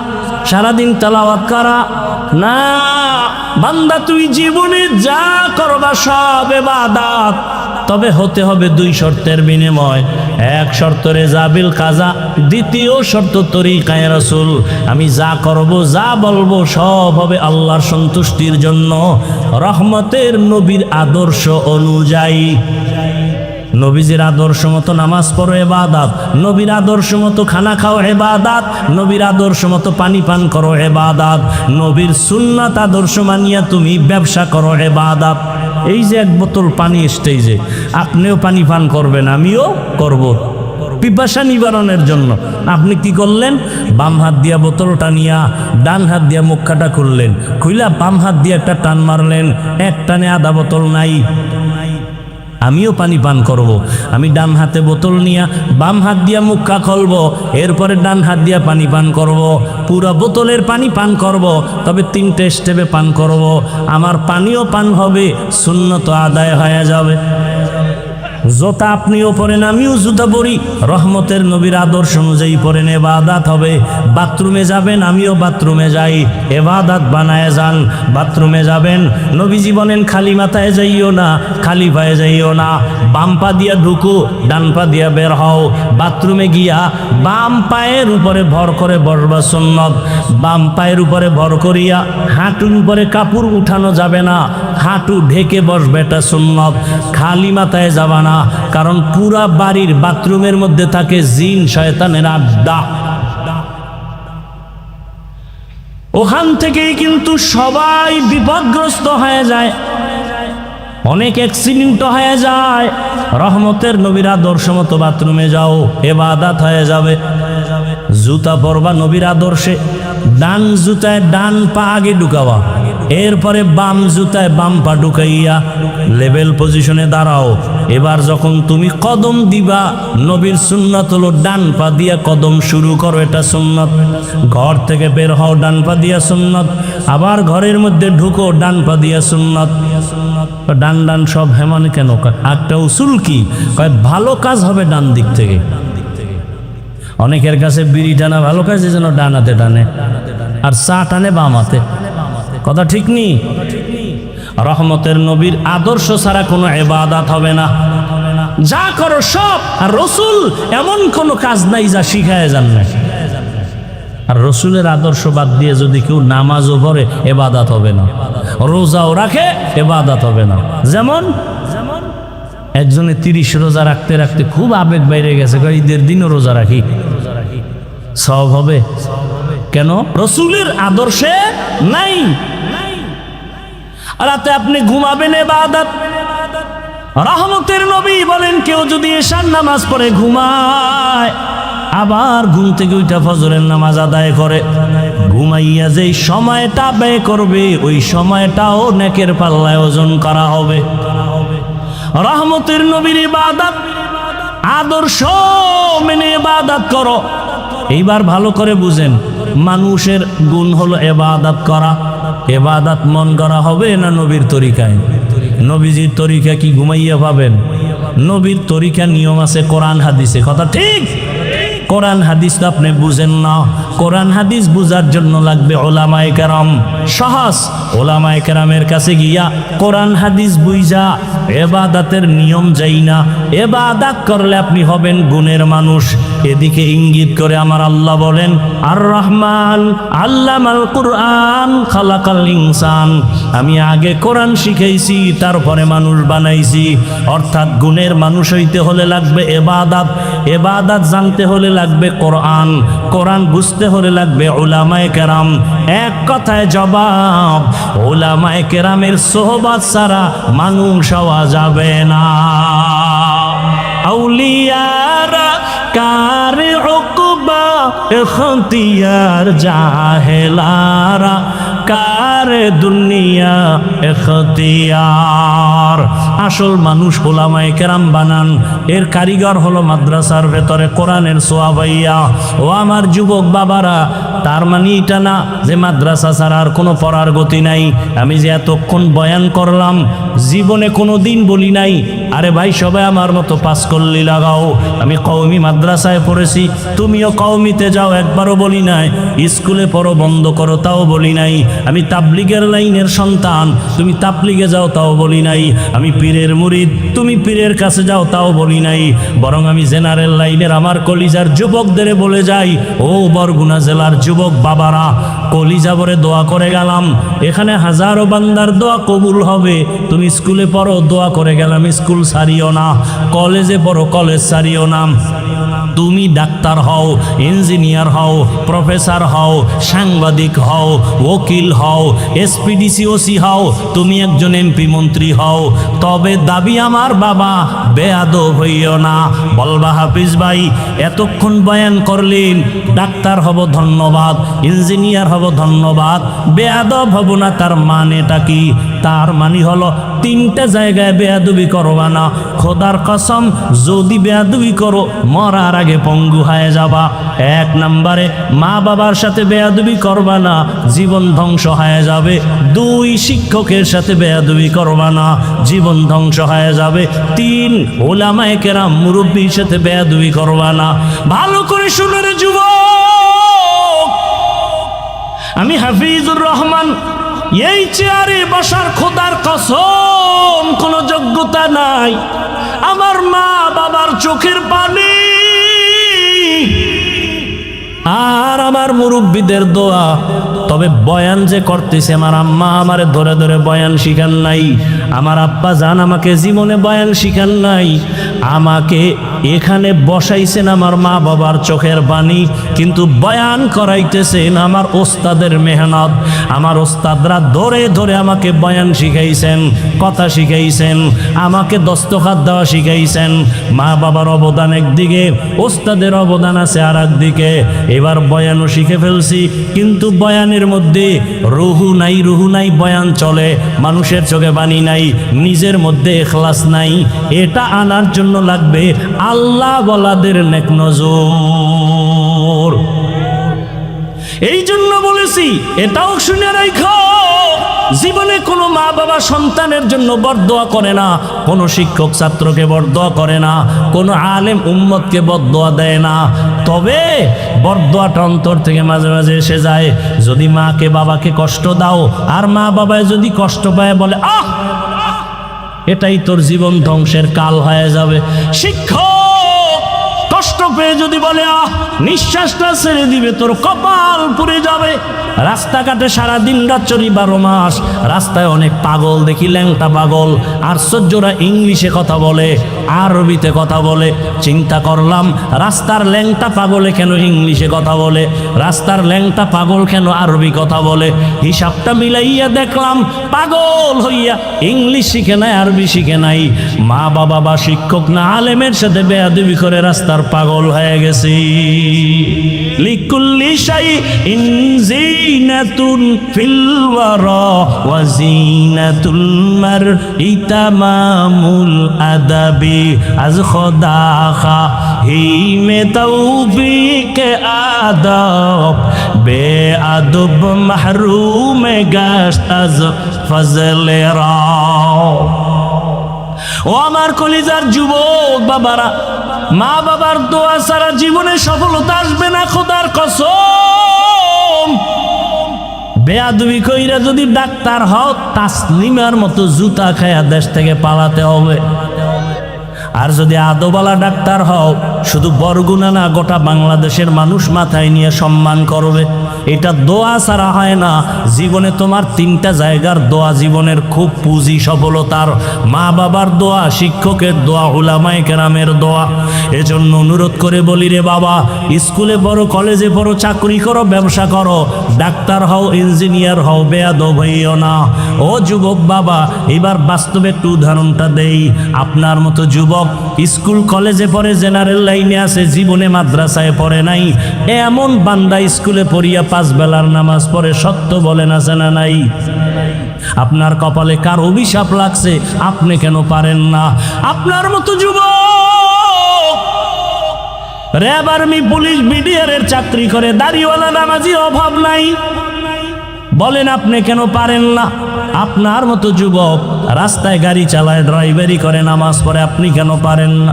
সারাদিন তেলাওয়াত করা না। বান্দা তুই জীবনে যা করবা সব ইবাদত, তবে হতে হবে দুই শর্তের বিনিময়। এক শর্ত রেজাবিল কাজা, দ্বিতীয় শর্ত তরিকায়ে রাসূল। আমি যা করব যা বলবো সব হবে আল্লাহর সন্তুষ্টির জন্য, রহমতের নবীর আদর্শ অনুযায়ী। নবীজির আদর্শ মতো নামাজ পড়ো ইবাদত, নবীর আদর্শ মতো খানা খাও ইবাদত, নবীর আদর্শ মতো পানি পান করো ইবাদত, নবীর সুন্নাত আদর্শ মানিয়া তুমি ব্যবসা করো ইবাদত। এই যে এক বোতল পানি স্টেজে, আপনিও পানি পান করবেন, আমিও করব পিপাসা নিবারণের জন্য। আপনি কি করলেন? বাম হাত দিয়া বোতলটা নিয়া ডান হাত দিয়া মুখটা খুললেন, খুইলা বাম হাত দিয়ে একটা টান মারলেন, এক টানে আধা বোতল নাই। আমিও পানি পান করব। আমি ডান হাতে বোতল নিয়া বাম হাত দিয়া মুখা খুলব, এরপরে ডান হাত দিয়া পানি পান করব, পুরা বোতলের পানি পান করব, তবে 3টে স্টেপে পান করব। আমার পানিও পান হবে, সুন্নত আদায় হয়ে যাবে। জুতা আপনিও পরেন, আমিও জুতা পরি, রহমতের নবীর আদর্শ অনুযায়ী পরেন, ইবাদত হবে। বাথরুমে যাবেন, আমিও বাথরুমে যাই, ইবাদত বানায় যান। বাথরুমে যাবেন, নবীজি বলেন খালি মাথায় যাইও না, খালি পায়ে যাইও না, বাম পা দিয়া ঢুকো, ডান পা দিয়া বের হও। বাথরুমে গিয়া বাম পায়ের উপরে ভর করে বসবা সুন্নত। বাম পায়ের উপরে ভর করিয়া হাঁটুর উপরে কাপড় উঠানো যাবে না, হাঁটু ঢেকে বসবে, এটা সুন্নত। খালি মাথায় যাবা না, কারণ পুরা বাড়ির বাথরুমের মধ্যে থাকে জিন শয়তানের আড্ডা। ওখান থেকেই কিন্তু সবাই বিপদগ্রস্ত হয়ে যায়, অনেক অ্যাক্সিডেন্ট হয়ে যায়। রহমতের নবীর আদর্শ মতো বাথরুমে যাও, ইবাদত হয়ে যাবে। জুতা পরবা নবীর আদর্শে, ডান জুতায় ডান পা আগে ঢুকাবা, এরপরে বাম জুতায় বাম পা ঢুকাইয়া লেভেল পজিশনে দাঁড়াও। এবার যখন তুমি কদম দিবা, নবীর সুন্নাত হলো ডান পা দিয়া কদম শুরু করো, এটা সুন্নাত। ঘর থেকে বের হও, ডান পা দিয়া সুন্নাত। আবার ঘরের মধ্যে ঢুকো, ডান পা দিয়া সুন্নাত। ডান ডান সব হেমান কেন? একটা উসুল কি কয়, ভালো কাজ হবে ডান দিক থেকে। অনেকের কাছে বিড়ি টানা ভালো কাজ, যেন ডান হাতে টানে, আর চা টানে বাম হাতে। কথা ঠিক নেই? রহমতের নবীর আদর্শ ছাড়া কোনো ইবাদত হবে না। যা করো সব, আর রসুল এমন কোনো কাজ নাই যা শিখায় যান না। আর রসুলের আদর্শ বাদ দিয়ে যদি কেউ নামাজও পড়ে, ইবাদত হবে না। রোজাও রাখে, ইবাদত হবে না। যেমন একজনে 30 রোজা রাখতে রাখতে খুব আবেগ বাইরে গেছে, ঈদের দিনও রোজা রাখি, সব হবে কেন? রসুলের আদর্শে নাই। রাতে আপনি ঘুমাবেন, ইবাদত। রহমতের নবী বলেন, কেউ যদি এশার নামাজ পড়ে ঘুমায়, আবার ঘুম থেকে উঠা ফজরের নামাজ আদায় করে, ঘুমাইয়া যেই সময়টা ব্যয় করবে, ওই সময়টাও নেকের পাল্লায় ওজন করা হবে। রহমতের নবীর ইবাদত আদর্শ মেনে ইবাদত করো। এইবার ভালো করে বুঝেন, মানুষের গুণ হলো ইবাদত করা। ইবাদত মন করা হবে না নবীর তরিকায়? নবীজির তরিকা কি ঘুমাইয়া পাবেন? নবীর তরিকা নিয়ম আছে কোরআন হাদিসে। কথা ঠিক? কোরআন হাদিস তো আপনি বুঝেন না। কোরআন হাদিস বুঝার জন্য লাগবে ওলামায়ে কেরাম। সহজ, ওলামায়ে কেরামের কাছে গিয়া কোরআন হাদিস বুঝা ইবাদতের নিয়ম যাই না। ইবাদত করলে আপনি হবেন গুণের মানুষ। এদিকে ইঙ্গিত করে আমার আল্লাহ বলেন, আর রহমান আল্লামাল কুরআন খালাকাল ইনসান। আমি আগে কোরআন শিখাইছি, তারপরে মানুষ বানাইছি। অর্থাৎ গুণের মানুষ হইতে হলে লাগবে ইবাদত, ইবাদত জানতে হলে লাগবে কোরআন, কোরআন বুঝতে হলে লাগবে উলামায়ে কেরাম। এক কথায় জবাব, উলামায়ে কেরামের সোহবত ছাড়া মানুষ হওয়া যাবে না। আউলিয়ারা কারে উকবা ইখতিয়ার, জাহেলারা কারে দুনিয়া ইখতিয়ার। আসল মানুষ উলামায়ে কেরাম বানান, এর কারিগর হলো মাদ্রাসার ভেতরে কোরআনের সোয়াবাইয়া। ও আমার যুবক বাবারা, তার মানে এটা না যে মাদ্রাসা ছাড়া আর কোনো পড়ার গতি নাই। আমি যে এতক্ষণ বয়ান করলাম, জীবনে কোনো দিন বলি নাই আরে ভাই সবাই আমার মতো পাস করলি লাগাও। আমি কওমি মাদ্রাসায় পড়েছি, তুমিও কওমিতে যাও, একবারও বলি নাই। স্কুলে পড়ো বন্ধ করো, তাও বলি নাই। আমি তাবলিগের লাইনের সন্তান, তুমি তাবলিগে যাও, তাও বলি নাই। আমি পীরের মুরিদ, তুমি পীরের কাছে যাও, তাও বলি নাই। বরং আমি জেনারেল লাইনের আমার কলিজার যুবকদের বলে যাই, ও বরগুনা জেলার যুবক বাবারা, কলিজা ভরে দোয়া করে গেলাম, এখানে হাজারো বান্দার দোয়া কবুল হবে। তুমি স্কুলে পড়ো, দোয়া করে গেলাম, স্কুল ছাড়িও না। কলেজে পড়ো, কলেজ ছাড়িও না। তুমি ডাক্তার হও, ইঞ্জিনিয়ার হও, প্রফেসর হও, সাংবাদিক হও, ওকিল হও, এসপিডিসি ওসি হও, তুমি একজন এমপি মন্ত্রী হও, তবে দাবি আমার বাবা বেয়াদব হইও না। বলবা হাফিজ ভাই এতক্ষণ বয়ান করলেন, ডাক্তার হব ধন্যবাদ, ইঞ্জিনিয়ার হব ধন্যবাদ, বেয়াদব হব না, তার মানেটা কি? তার মানে হলো তিনটা জায়গায় বেয়াদবি করবা না। খোদার কসম, যদি বেয়াদবি করো মরার আগে পঙ্গু হয়ে যাবা। এক নম্বরে মা বাবার সাথে বেয়াদবি করবা না, জীবন ধ্বংস হয়ে যাবে। দুই, শিক্ষকের সাথে বেয়াদবি করবা না, জীবন জীবন ধ্বংস হয়ে যাবে। 3, উলামায়ে কেরাম মুরব্বির সাথে বেয়াদবি করবা না। ভালো করে শুনে রে যুবক, আমি হাফিজুর রহমান, এই চেয়ারে বসার খোদার কসম কোনো যোগ্যতা নাই। আমার মা বাবার চোখের পানি আর আমার মুরব্বীদের দোয়া। তবে বয়ান যে করতেছে, আমার আম্মা আমারে ধরে ধরে বয়ান শিখান নাই, আমার আব্বা জান আমাকে জীবনে বয়ান শিখান নাই। আমাকে এখানে বসাইছেন আমার মা বাবার চোখের পানি, কিন্তু বয়ান করাইতেছেন আমার ওস্তাদের মেহনত। আমার ওস্তাদরা ধরে ধরে আমাকে বয়ান শিখাইছেন, কথা শিখাইছেন, আমাকে দস্তখাত দেওয়া শিখাইছেন। মা বাবার অবদান একদিকে, ওস্তাদের অবদান আছে আর একদিকে। এবার বয়ানও শিখে ফেলছি, কিন্তু বয়ানের মধ্যে রুহু নাই, বয়ান চলে, মানুষের চোখে বাণী নাই, নিজের মধ্যে ইখলাস নাই। এটা আনার জন্য লাগবে আল্লাহ ওয়ালাদের নেক নজর। এই জন্য বলেছি, এটাও শুনে রাখো, জীবনে কোনো মা বাবা সন্তানের জন্য বরদোয়া করে না, কোনো শিক্ষক ছাত্রকে বরদোয়া করে না, কোনো আলেম উম্মতকে বরদোয়া দেয় না। তবে বরদোয়াটা অন্তর থেকে মাঝে মাঝে এসে যায়। যদি মাকে বাবাকে কষ্ট দাও, আর মা বাবায় যদি কষ্ট পায়, বলে আহ, এটাই তোর জীবন ধ্বংসের কাল হয়ে যাবে। শিক্ষক কষ্ট পেয়ে যদি বলে আহ, নিঃশ্বাসটা ছেড়ে দিবে, তোর কপাল পুড়ে যাবে। রাস্তাঘাটে সারাদিন রাত চরি 12 মাস, রাস্তায় অনেক পাগল দেখি, ল্যাংটা পাগল। আশ্চর্যরা ইংলিশে কথা বলে, আরবিতে কথা বলে। চিন্তা করলাম, রাস্তার ল্যাংটা পাগলে কেন ইংলিশে কথা বলে, রাস্তার ল্যাংটা পাগল কেন আরবি কথা বলে। হিসাবটা মিলাইয়া দেখলাম, পাগল হইয়া ইংলিশ শিখে নাই, আরবি শিখে নাই। মা বাবা বা শিক্ষক না আলেমের সাথে বেয়াদবি করে রাস্তার পাগল হয়ে গেছি। লিকুল্লি শাইইন জিনাতুন ফিল ওয়ারা ওয়া জিনাতুল মারই তামামুল আদাবি আজ খোদা হি মে তৌফিক আদব বেআদব মাহরুম গাশত আজ ফজলে রা। ও আমার কলিজার যুবক বাবারা, মা বাবার দোয়া ছাড়া জীবনে সফলতা আসবে না, খোদার কসম। বেয়াদবি কইরা যদি ডাক্তার হও, তাসলিমার মতো জুতা খায়া দেশ থেকে পালাতে হবে। আর যদি আদবালা ডাক্তার হও, শুধু বরগুনা না, গোটা বাংলাদেশের মানুষ মাথায় নিয়ে সম্মান করবে। এটা দোয়া ছাড়া হয় না। জীবনে তোমার 3টা জায়গার দোয়া জীবনের খুব পুঁজি সফলতার: মা বাবার দোয়া, শিক্ষকের দোয়া, উলামায়ে কেরামের দোয়া। এজন্য অনুরোধ করে বলি রে বাবা, স্কুলে পড়ো, কলেজে পড়ো, চাকরি করো, ব্যবসা করো, ডাক্তার হও, ইঞ্জিনিয়ার হও, বেয়াদব হইও না। ও যুবক বাবা, এবার বাস্তবে একটু উদাহরণটা দেই। আপনার মতো যুবক স্কুল কলেজে পড়ে, জেনারেল লাইনে আছে, জীবনে মাদ্রাসায় পড়ে নাই, এমন বান্দা স্কুলে পড়িয়া 5 বেলার নামাজ পড়ে, সত্য বলেন আছে না নাই? আপনার কপালে কার অভিশাপ লাগছে, আপনি কেন পারেন না? আপনার মতো যুবক র্যাব, আর্মি, পুলিশ, বিডিআরের চাকরি করে, দাড়িওয়ালা নামাজি অভাব নাই, বলেন আপনি কেন পারেন না? আপনার মতো যুবক রাস্তায় গাড়ি চালায়, ড্রাইভারি করে, নামাজ পড়ে, আপনি কেন পারেন না?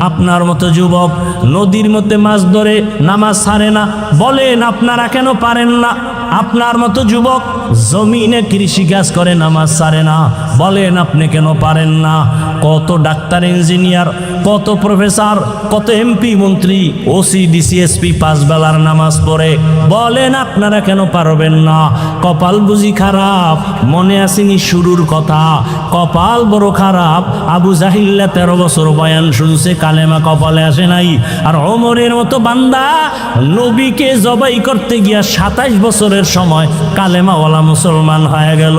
আপনার মতো যুবক নদীর মধ্যে মাছ ধরে, নামাজ ছাড়ে না, বলেন আপনারা কেন পারেন না? আপনার মতো যুবক জমিনে কৃষিকাজ করে, নামাজ ছাড়ে না, বলেন আপনি কেন পারেন না? কত ডাক্তার, ইঞ্জিনিয়ার, কত প্রফেসর, কত এমপি, মন্ত্রী, ওসি, ডিসি, এসপি 5 বেলার নামাজ পড়ে, বলেন আপনারা কেন পারবেন না? কপাল বুঝি খারাপ? মনে আসেনি শুরুর কথা? কপাল বড় খারাপ। আবু জাহিল্লা 13 বছর বয়ান শুনছে, কালেমা কপালে আসে নাই। আর ওমরের মতো বান্দা নবীকে জবাই করতে গিয়া 27 বছরের সময় কালেমাওয়ালা মুসলমান হয়ে গেল।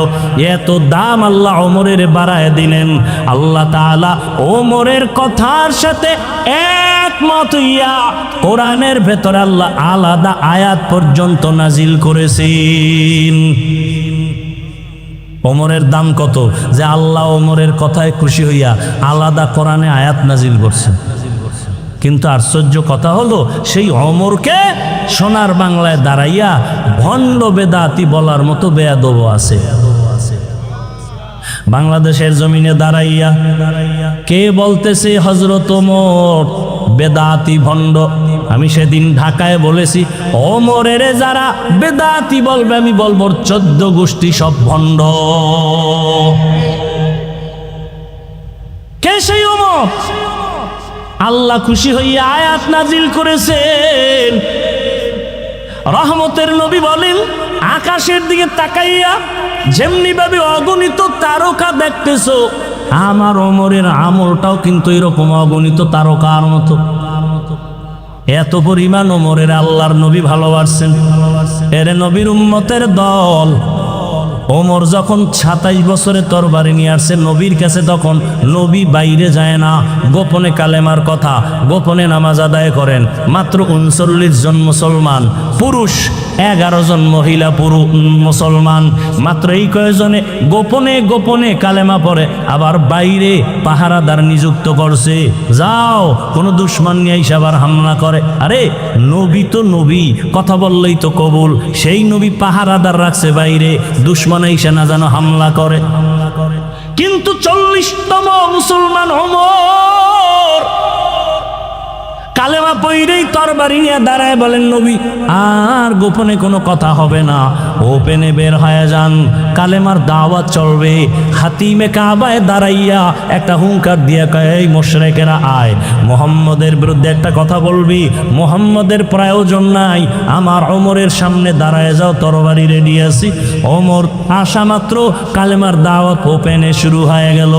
এত দাম আল্লাহ ওমরের বাড়ায় দিলেন। আল্লাহ তাআলা ওমরের কথার সাথে একমত হইয়া কোরআনের ভেতরে আল্লাহ আলাদা আয়াত পর্যন্ত নাজিল করেছেন। ওমরের দাম কত যে আল্লাহ ওমরের কথায় খুশি হইয়া আলাদা কোরআনে আয়াত নাজিল করছেন। কিন্তু আশ্চর্য কথা হলো, সেই ওমরকে সোনার বাংলায় দাঁড়াইয়া ভণ্ড বেদাতি বলার মতো বেয়াদব আছে। বাংলাদেশের জমিনে দাঁড়াইয়া কে বলতেছে হযরত ওমর বেদাতি ভণ্ড? আমি সেদিন ঢাকায় বলেছি, ওমরের যারা বেদাতি বলবে আমি বলবো 14 গোষ্ঠী সব ভণ্ড। কে সেই ওমর? আল্লাহ খুশি হইয়া আয়াত নাজিল করেছেন। রহমতের নবী বলেন, আকাশের দিকে তাকাইয়া যেমনি ভাবে অগণিত তারকা দেখতেছো, আমার ওমরের আমলটাও কিন্তু এরকম অগণিত তারকার মতো। এত পরিমাণ ওমরের আল্লাহর নবী ভালোবাসছেন। এর নবীর উম্মতের দল। ওমর যখন 27 বছরে তরবারি নিয়ে আসছে নবীর কাছে, তখন নবী বাইরে যায় না, গোপনে কালেমার কথা, গোপনে নামাজ আদায় করেন। মাত্র 39 জন মুসলমান পুরুষ, 11 জন মহিলা মুসলমান, মাত্র এই কয়েকজনে গোপনে গোপনে কালেমা পড়ে। আবার বাইরে পাহারাদার নিযুক্ত করছে, যাও কোনো দুশ্মন নিয়ে এসে আবার হামলা করে। আরে নবী তো নবী, কথা বললেই তো কবুল। সেই নবী পাহারাদার রাখছে বাইরে, দুশ্মন এসে না যেন হামলা করে। কিন্তু 40তম মুসলমান ওমর কালেমা পইরেই তরবারি নিয়ে দাঁড়ায় বলেন, নবী আর গোপনে কোনো কথা হবে না, ওপেনে বের হয়ে যান, কালেমার দাওয়াত চলবে। খাতিমে কাবায় দাঁড়াইয়া একটা হুঙ্কার দিয়ে কয়, এই মুশরিকেরা আয়, মুহাম্মদের বিরুদ্ধে একটা কথা বলবি, মুহাম্মদের প্রয়োজন নাই, আমার ওমরের সামনে দাঁড়ায় যাও, তরবারি রেডি আছি। ওমর আসা মাত্র কালেমার দাওয়াত ওপেনে শুরু হয়ে গেল।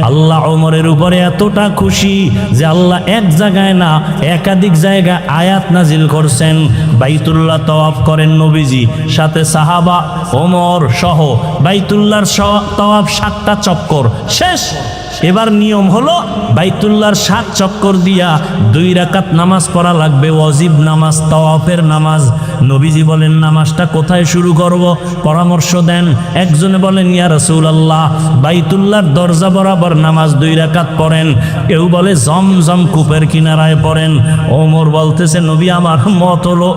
আল্লাহ ওমরের উপরে এতটা খুশি যে আল্লাহ এক জায়গায় না একাধিক জায়গায় আয়াত নাজিল করছেন। বাইতুল্লাহ তওয়াফ করেন নবীজি, সাথে সাহাবা ওমর সহ বাইতুল্লাহর তওয়াফ 7টা চক্কর শেষ। এবার নিয়ম হলো বাইতুল্লাহর 7 চক্কর দিয়া 2 রাকাত নামাজ পড়া লাগবে, ওয়াজিব নামাজ, তওয়াফের নামাজ। নবীজি বলেন, নামাজটা কোথায় শুরু করব? পরামর্শ দেন। একজনে বলেন, ইয়া রাসূলুল্লাহ বাইতুল্লাহর দরজা বরাবর নামাজ 2 রাকাত পড়েন। কেউ বলে জমজম কূপের কিনারায় পড়েন। ওমর বলতেছে, নবী আমার মত হলো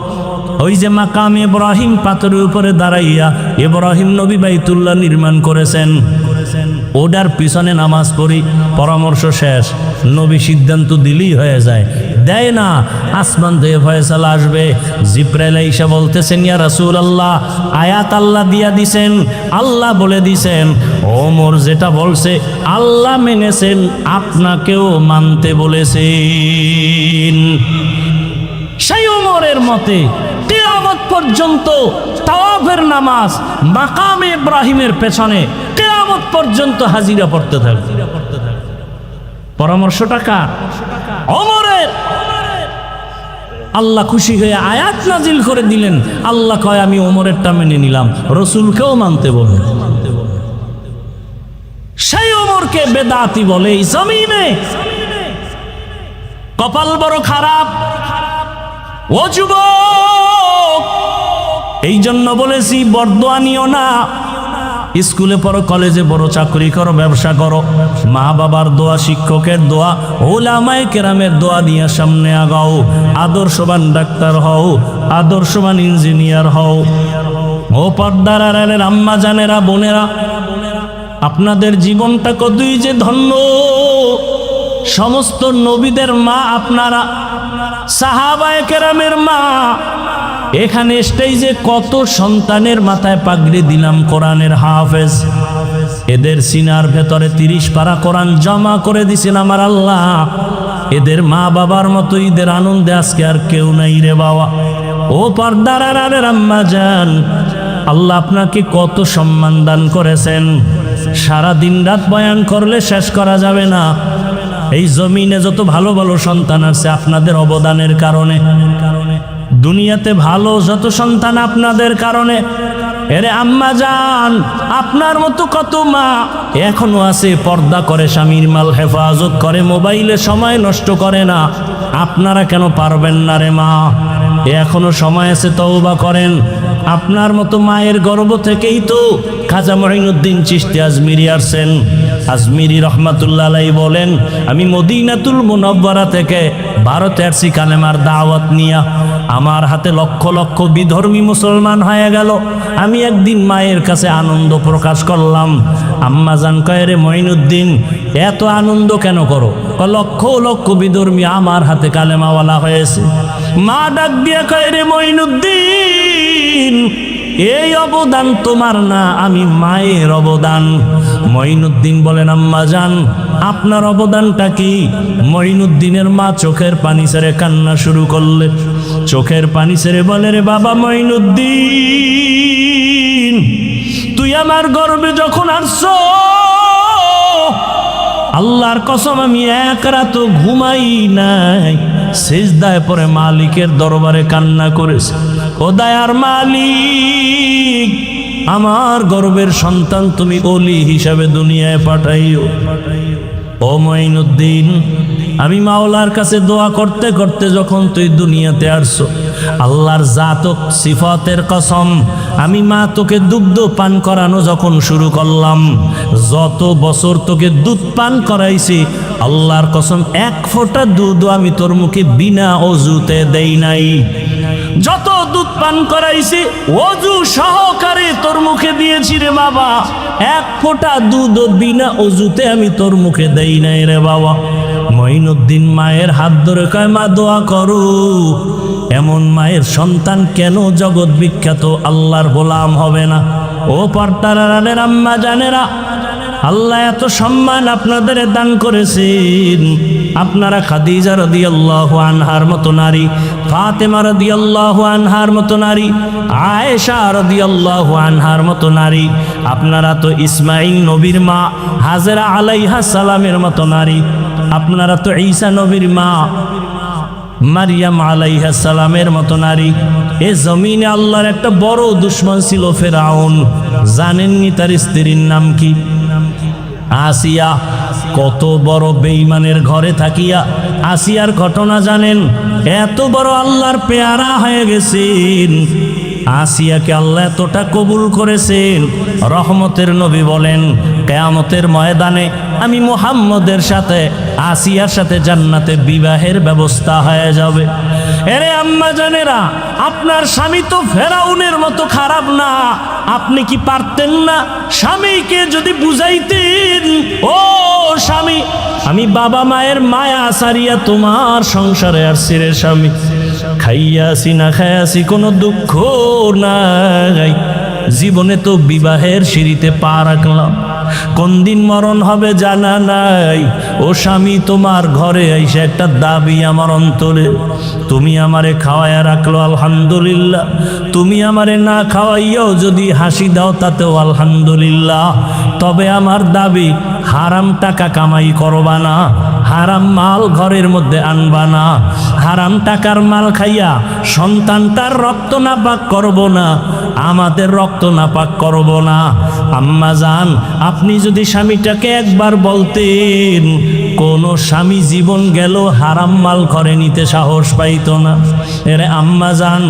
ওই যে মাকাম ইব্রাহিম পাথরের উপরে দাঁড়াইয়া ইব্রাহিম নবী বাইতুল্লাহ নির্মাণ করেছেন, ওটার পিছনে নামাজ পড়ি। পরামর্শ শেষ, নবী সিদ্ধান্ত দিলেই হয়ে যায়, দেয় না। আসমান থেকে ফয়সালা আসবে। জিব্রাইল আইসা বলতেছেন, ইয়া রাসূলুল্লাহ আয়াত আল্লাহ দিয়া দিছেন, আল্লাহ বলে দিছেন, ওমর যেটা বলছে আল্লাহ মেনেছেন, আপনাকেও মানতে বলেছেন। সেই ওমরের মতে কিয়ামত পর্যন্ত তাওয়াফের নামাজ মাকামে ইব্রাহিমের পেছনে কিয়ামত পর্যন্ত হাজিরা পড়তে থাকবে। পরামর্শটা কার? ওমরের। আল্লাহ খুশি হয়ে আয়াত নাজিল করে দিলেন। আল্লাহ কয়, আমি ওমরেরটা মেনে নিলাম, রসুলকেও মানতে বললেন। সেই ওমরকে বেদাতি বলে এই জমিনে। কপাল বড় খারাপ ও যুবক। এই জন্য বলেছি বরদোয়া নিও না। স্কুলে পড়ো, কলেজে বড় চাকরি করো, ব্যবসা করো, মা বাবার দোয়া, শিক্ষকের দোয়া, ওলামায়ে কেরামের দোয়া নিয়ে সামনে আগাও। আদর্শবান ডাক্তার হও, আদর্শবান ইঞ্জিনিয়ার হও। ও পর্দার আড়ালের আম্মা জানেরা, বোনেরা, আপনাদের জীবনটা কতই যে ধন্য। সমস্ত নবীদের মা আপনারা, সাহাবায়ে কেরামের মা। এখানে স্টেজে কত সন্তানের মাথায় পাগড়ি দিলাম, কোরআনের হাফেজ। এদের সিনার ভেতরে 30 পারা কোরআন জমা করে দিছেন আমার আল্লাহ। এদের মা বাবার মতো ঈদের আনন্দে আজকে আর কেউ নাই রে বাবা। ও পর্দার আড়ালের আম্মা জান, আল্লাহ আপনাকে কত সম্মান দান করেছেন। সারা দিন রাত বয়ান করলে শেষ করা যাবে না। এই জমিনে যত ভালো ভালো সন্তান আছে আপনাদের অবদানের কারণে। দুনিয়াতে ভালো যত সন্তান আপনাদের কারণে। এরে আম্মা জান, আপনার মতো কত মা এখনো আছে, পর্দা করে, স্বামীর মাল হেফাজত করে, মোবাইলে সময় নষ্ট করে না। আপনারা কেন পারবেন না রে মা? এখনো সময় আছে, তওবা করেন। আপনার মতো মায়ের গর্ভ থেকেই তো খাজা মঈনুদ্দিন চিশতি আজমিরি আসছেন। আজমিরি রহমাতুল্লাহ আলাইহি বলেন, আমি মদিনাতুল মুনাওয়ারা থেকে ভারতে আসছি কালেমার দাওয়াত নিয়া। আমার হাতে লক্ষ লক্ষ বিধর্মী মুসলমান হয়ে গেল। আমি একদিন মায়ের কাছে আনন্দ প্রকাশ করলাম, আম্মা জান কয়, রে মঈনুদ্দিন এত আনন্দ কেন করো? লক্ষ লক্ষ বিধর্মী আমার হাতে কালেমাওয়ালা হয়েছে। মা ডাক দিয়ে কয়, রে মঈনুদ্দিন এই অবদান তোমার না, আমি মায়ের অবদান। মঈনুদ্দিন বলেন, আম্মা জান আপনার অবদানটা কি? মঈনুদ্দিনের মা চোখের পানি ছেড়ে কান্না শুরু করলেন। চোখের পানি ছেড়ে বলে, রে বাবা মঈনুদ্দিন, তুই আমার গর্ভে যখন আসছো, আল্লাহর কসম আমি এক রাত ঘুমাই নাই, সিজদায় পড়ে মালিকের দরবারে কান্না করেছে। ও দয়ার মালিক, আমার গর্ভের সন্তান তুমি ওলি হিসাবে দুনিয়ায় পাঠাইও। ও মঈনুদ্দিন, আমি মাওলার কাছে দোয়া করতে করতে যখন তুই দুনিয়াতে আসছো, আল্লাহর জাত ও সিফাতের কসম, আমি মা তোকে দুগ্ধ পান করানো যখন শুরু করলাম, যত বছর তোকে দুধ পান করাইছি, আল্লাহর কসম এক ফোঁটা দুধ আমি তোর মুখে বিনা অজুতে দেই নাই। যত দুধ পান করাইছি অজু সহকারে তোর মুখে দিয়েছি রে বাবা, এক ফোঁটা দুধ বিনা অজুতে আমি তোর মুখে দেই নাই রে বাবা। মঈনুদ্দিন মায়ের হাত ধরে কয়, মা দোয়া করো, এমন মায়ের সন্তান কেন জগৎ বিখ্যাত আল্লাহর গোলাম হবে না? ও পর্দারানের আম্মা জানেরা, আল্লাহ এত সম্মান আপনাদের দান করেছেন। আপনারা খাদিজা রাদিয়াল্লাহু আনহার মতো নারী, ফাতেমা রাদিয়াল্লাহু আনহার মতো নারী, আয়েশা রাদিয়াল্লাহু আনহার মতো নারী, আপনারা তো ইসমাইল নবীর মা হাজেরা আলাইহা সালামের মতো নারী, আপনারা তো ঈসা নবীর মা মারিয়াম আলাইহা সালামের মতো নারী। এ জমিনে আল্লাহর একটা বড় দুশমন ছিল ফেরাউন। জানেননি তার স্ত্রীর নাম কি? আসিয়া। কত বড় বেঈমানের ঘরে থাকিয়া আসিয়ার ঘটনা জানেন? এত বড় আল্লাহর পেয়ারা হয়ে গেছেন। আসিয়াকে আল্লাহ এতটা কবুল করেছেন, রহমতের নবী বলেন কিয়ামতের ময়দানে আমি মুহাম্মদের সাথে আসিয়ার সাথে জান্নাতে বিবাহের ব্যবস্থা হয়ে যাবে। এরে আম্মা জানেরা, আপনার স্বামী তো ফেরাউনের মতো খারাপ না। আপনি কি পারতেন না স্বামীকে যদি বুঝাইতেন, ও স্বামী, আমি বাবা মায়ের মায়া সারিয়া তোমার সংসারে আসছি রে স্বামী, খাইয়াছি না খাইয়াছি কোনো দুঃখ নাই, জীবনে তো বিবাহের সিঁড়িতে পা রাখলাম, কোন দিন মরণ হবে জানা নাই। ও স্বামী, তোমার ঘরে এসে একটা দাবি আমার অন্তরে, তুমি আমারে খাওয়াইয়া রাখলো আলহামদুলিল্লাহ, তুমি আমারে না খাওয়াইয়াও যদি হাসি দাও তাতেও আলহামদুলিল্লাহ, তবে আমার দাবি হারাম টাকা কামাই করবা না, হারাম মাল ঘরের মধ্যে আনবা না, হারাম টাকার মাল খাইয়া সন্তানটার রক্ত নাপাক করব না, আমাদের রক্ত নাপাক করব না। আম্মা জান, আপনি যদি স্বামীটাকে একবার বলতেন, কোন স্বামী জীবন গেল হারাম মাল ঘরে নিতে সাহস পাইত না। এরে আম্মা জান,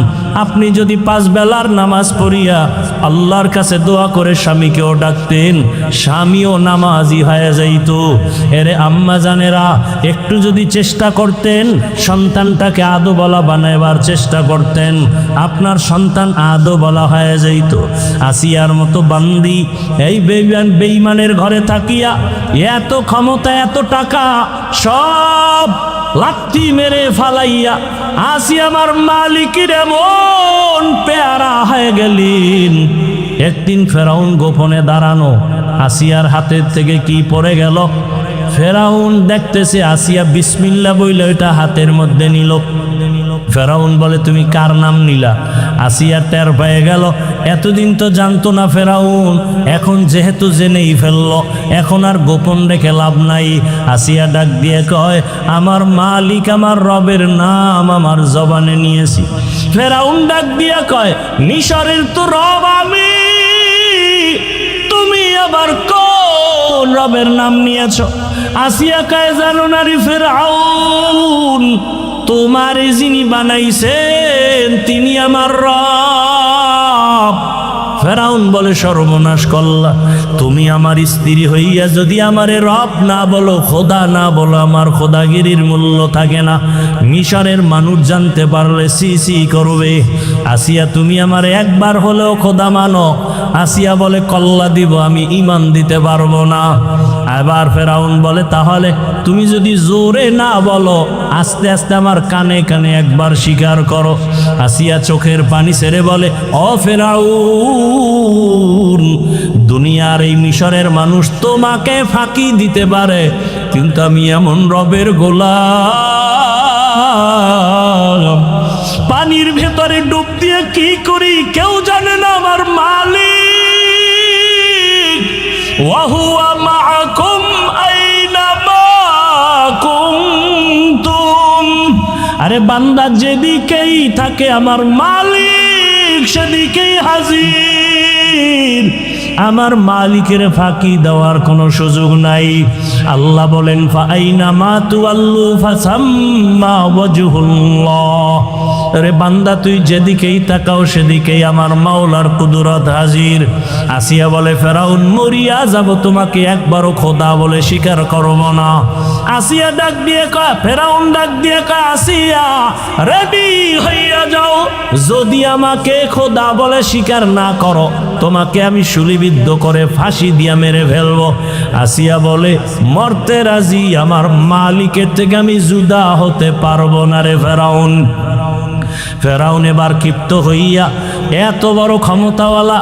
আপনি যদি 5 বেলার নামাজ পড়িয়া আল্লাহর কাছে দোয়া করে স্বামীকেও ডাকতেন, স্বামীও নামাজি হয়ে যাইত। এরে আম্মা জানেরা, একটু যদি চেষ্টা করতেন, সন্তানটাকে আদো বলা বানাইবার চেষ্টা করতেন, আপনার সন্তান আদো বলা হয়ে যাইত। আসিয়ার মতো বান্দি এই বেঈমানের ঘরে থাকিয়া এত ক্ষমতা, এত টাকা সব লাথি মেরে ফালাইয়া আসিয়া আমার মালিকের এমন পেয়ারা হয়ে গেলেন। একদিন ফেরাউন গোপনে দাঁড়ানো, আসিয়ার হাতের থেকে কি পড়ে গেল, ফেরাউন দেখতেছে, আসিয়া বিসমিল্লাহ বইলে ওইটা হাতের মধ্যে নিল। ফেরাউন বলে, তুমি কার নাম নিলা? আসিয়া টের পেয়ে গেল, এতদিন তো জানতো না ফেরাউন, এখন যেহেতু জেনেই ফেললো, এখন আর গোপন রেখে লাভ নাই। আসিয়া ডাক দিয়ে কয়, আমার মালিক, আমার রবের নাম আমার জবানে নিয়েছি। ফেরাউন ডাক দিয়ে কয়, মিশরের তো রব আমি, তুমি আবার কোন রবের নাম নিয়েছ? আসিয়া কয়, জানো না রে ফেরাউন, তোমারে যিনি বানাইছেন তিনি আমার রব। ফেরাউন ফেরাউন বলে সর্বনাশ করলা, তুমি আমার স্ত্রী হইয়া যদি আমারে রব না বলো, খোদা না বলো, আমার খোদাগিরির মূল্য থাকে না। মিশরের মানুষ জানতে পারলে সি সি করবে। আসিয়া তুমি আমার একবার হলেও খোদা মানো। আসিয়া বলে কল্লা দিব, আমি ঈমান দিতে পারবো না। এবার ফেরাউন বলে তাহলে তুমি যদি জোরে না বলো, আস্তে আস্তে আমার কানে কানে একবার স্বীকার করো। আসিয়া চোখের পানি ছেড়ে বলে, ও ফেরাউন, দুনিয়ার এই মিশরের মানুষ তোমাকে ফাঁকি দিতে পারে, কিন্তু আমি এমন রবের গোলাম, পানির ভেতরে ডুব দিয়ে কি করি কেউ জানে না। আমার মালিক ওয়াহুয়া মাআকুম আইনামা কুনতুম। আরে বান্দা যেদিকেই থাকে আমার মালিক সেদিকেই হাজির। আমার মালিকের ফাঁকি দেওয়ার কোনো সুযোগ নাই। আল্লাহ বলেন ফাআইনামা তুওয়াল্লু ফাসাম্মা ওয়াজহুল্লাহ। রে বান্দা তুই যেদিকেই তাকাও সেদিকেই আমার মাওলার কুদরত হাজির। আসিয়া বলে ফেরাউন মরিয়া যাব, তোমাকে একবারও খোদা বলে স্বীকার করব না। আসিয়া ডাক দিয়ে কয়, ফেরাউন ডাক দিয়ে কয়, আসিয়া রেডি হইয়া যাও, যদি আমাকে খোদা বলে স্বীকার না করো তোমাকে আমি শুলিবিদ্ধ করে ফাঁসি দিয়া মেরে ফেলবো। আসিয়া বলে মরতে রাজি, আমার মালিকের থেকে আমি জুদা হতে পারবো না রে ফেরাউন। ফেরাউন এবার ক্ষিপ্ত হইয়া এত বড় ক্ষমতাওয়ালা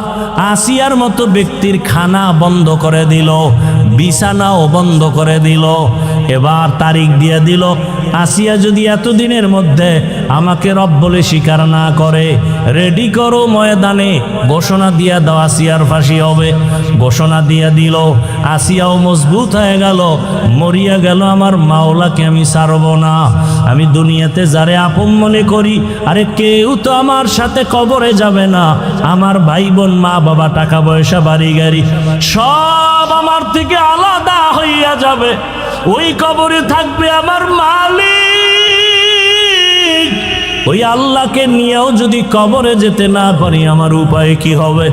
আসিয়ার মতো ব্যক্তির খানা বন্ধ করে দিল, বিছানাও বন্ধ করে দিল। এবার তারিখ দিয়ে দিল, আসিয়া যদি এতদিনের মধ্যে আমাকে রব বলে স্বীকার না করে, রেডি করো ময়দানে, ঘোষণা দিয়া দাও আসিয়ার ফাঁসি হবে। ঘোষণা দিয়ে দিল, আসিয়াও মজবুত হয়ে গেল, মরিয়া গেল, আমার মাওলাকে আমি ছাড়ব না। আমি দুনিয়াতে যারে আপন মনে করি, আরে কেউ তো আমার সাথে কবরে যাবে না। আমার ভাই বোন, মা বাবা, টাকা পয়সা, বাড়ি গাড়ি সব আমার থেকে আলাদা হইয়া যাবে। ওই কবরে থাকবে আমার মালিক। ওই আল্লাহকে নিয়েও যদি কবরে যেতে না পারি আমার উপায় কি হবে?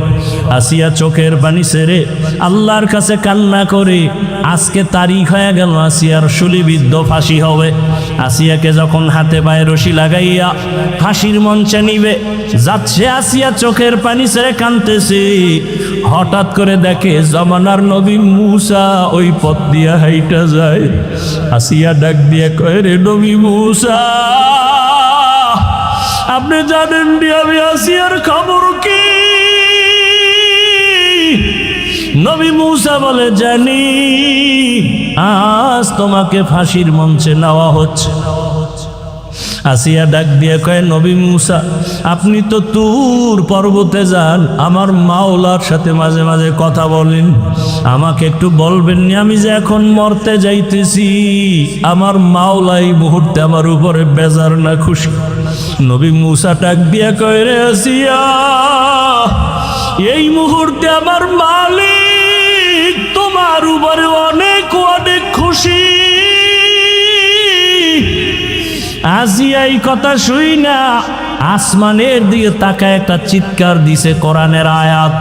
আসিয়া চোখের পানি ছেড়ে আল্লাহর কাছে কান্না করে, আজকে তারিখ হয়ে গেল আসিয়ার শুলিবিদ্ধ ফাঁসি হবে। আসিয়াকে যখন হাতে পায়ে রশি লাগাইয়া ফাঁসির মঞ্চে নিবে যাচ্ছে, আসিয়া চোখের পানি ছেড়ে কাঁদতেছে। হঠাৎ করে দেখে জমানার নবী মূসা ওই পথ দিয়া হাইটা যায়। আসিয়া ডাক দিয়ে কয়, রে নবী মূসা, আপনি জানেন আমি আসিয়ার খবর কি? নবী মূসা বলে, জানি, আজ তোমাকে ফাঁসির মঞ্চে নেওয়া হচ্ছে। আসিয়া ডাক দিয়ে কয়, নবী মূসা, আপনি তো তুর পর্বতে যান, আমার মাওলার সাথে মাঝে মাঝে কথা বলেন, আমাকে একটু বলবেন না আমি যে এখন মরতে যাইতেছি, আমার মাওলা এই মুহূর্তে আমার উপরে বেজার না খুশি? নবী মূসা ডাক দিয়ে কয়, রে আসিয়া, এই মুহূর্তে আমার মালিক তোমার উপরে অনেক অনেক খুশি। আসিয়া এই কথা শুই না আসমানের দিকে তাকায় একটা চিৎকার দিছে, কোরআনের আয়াত।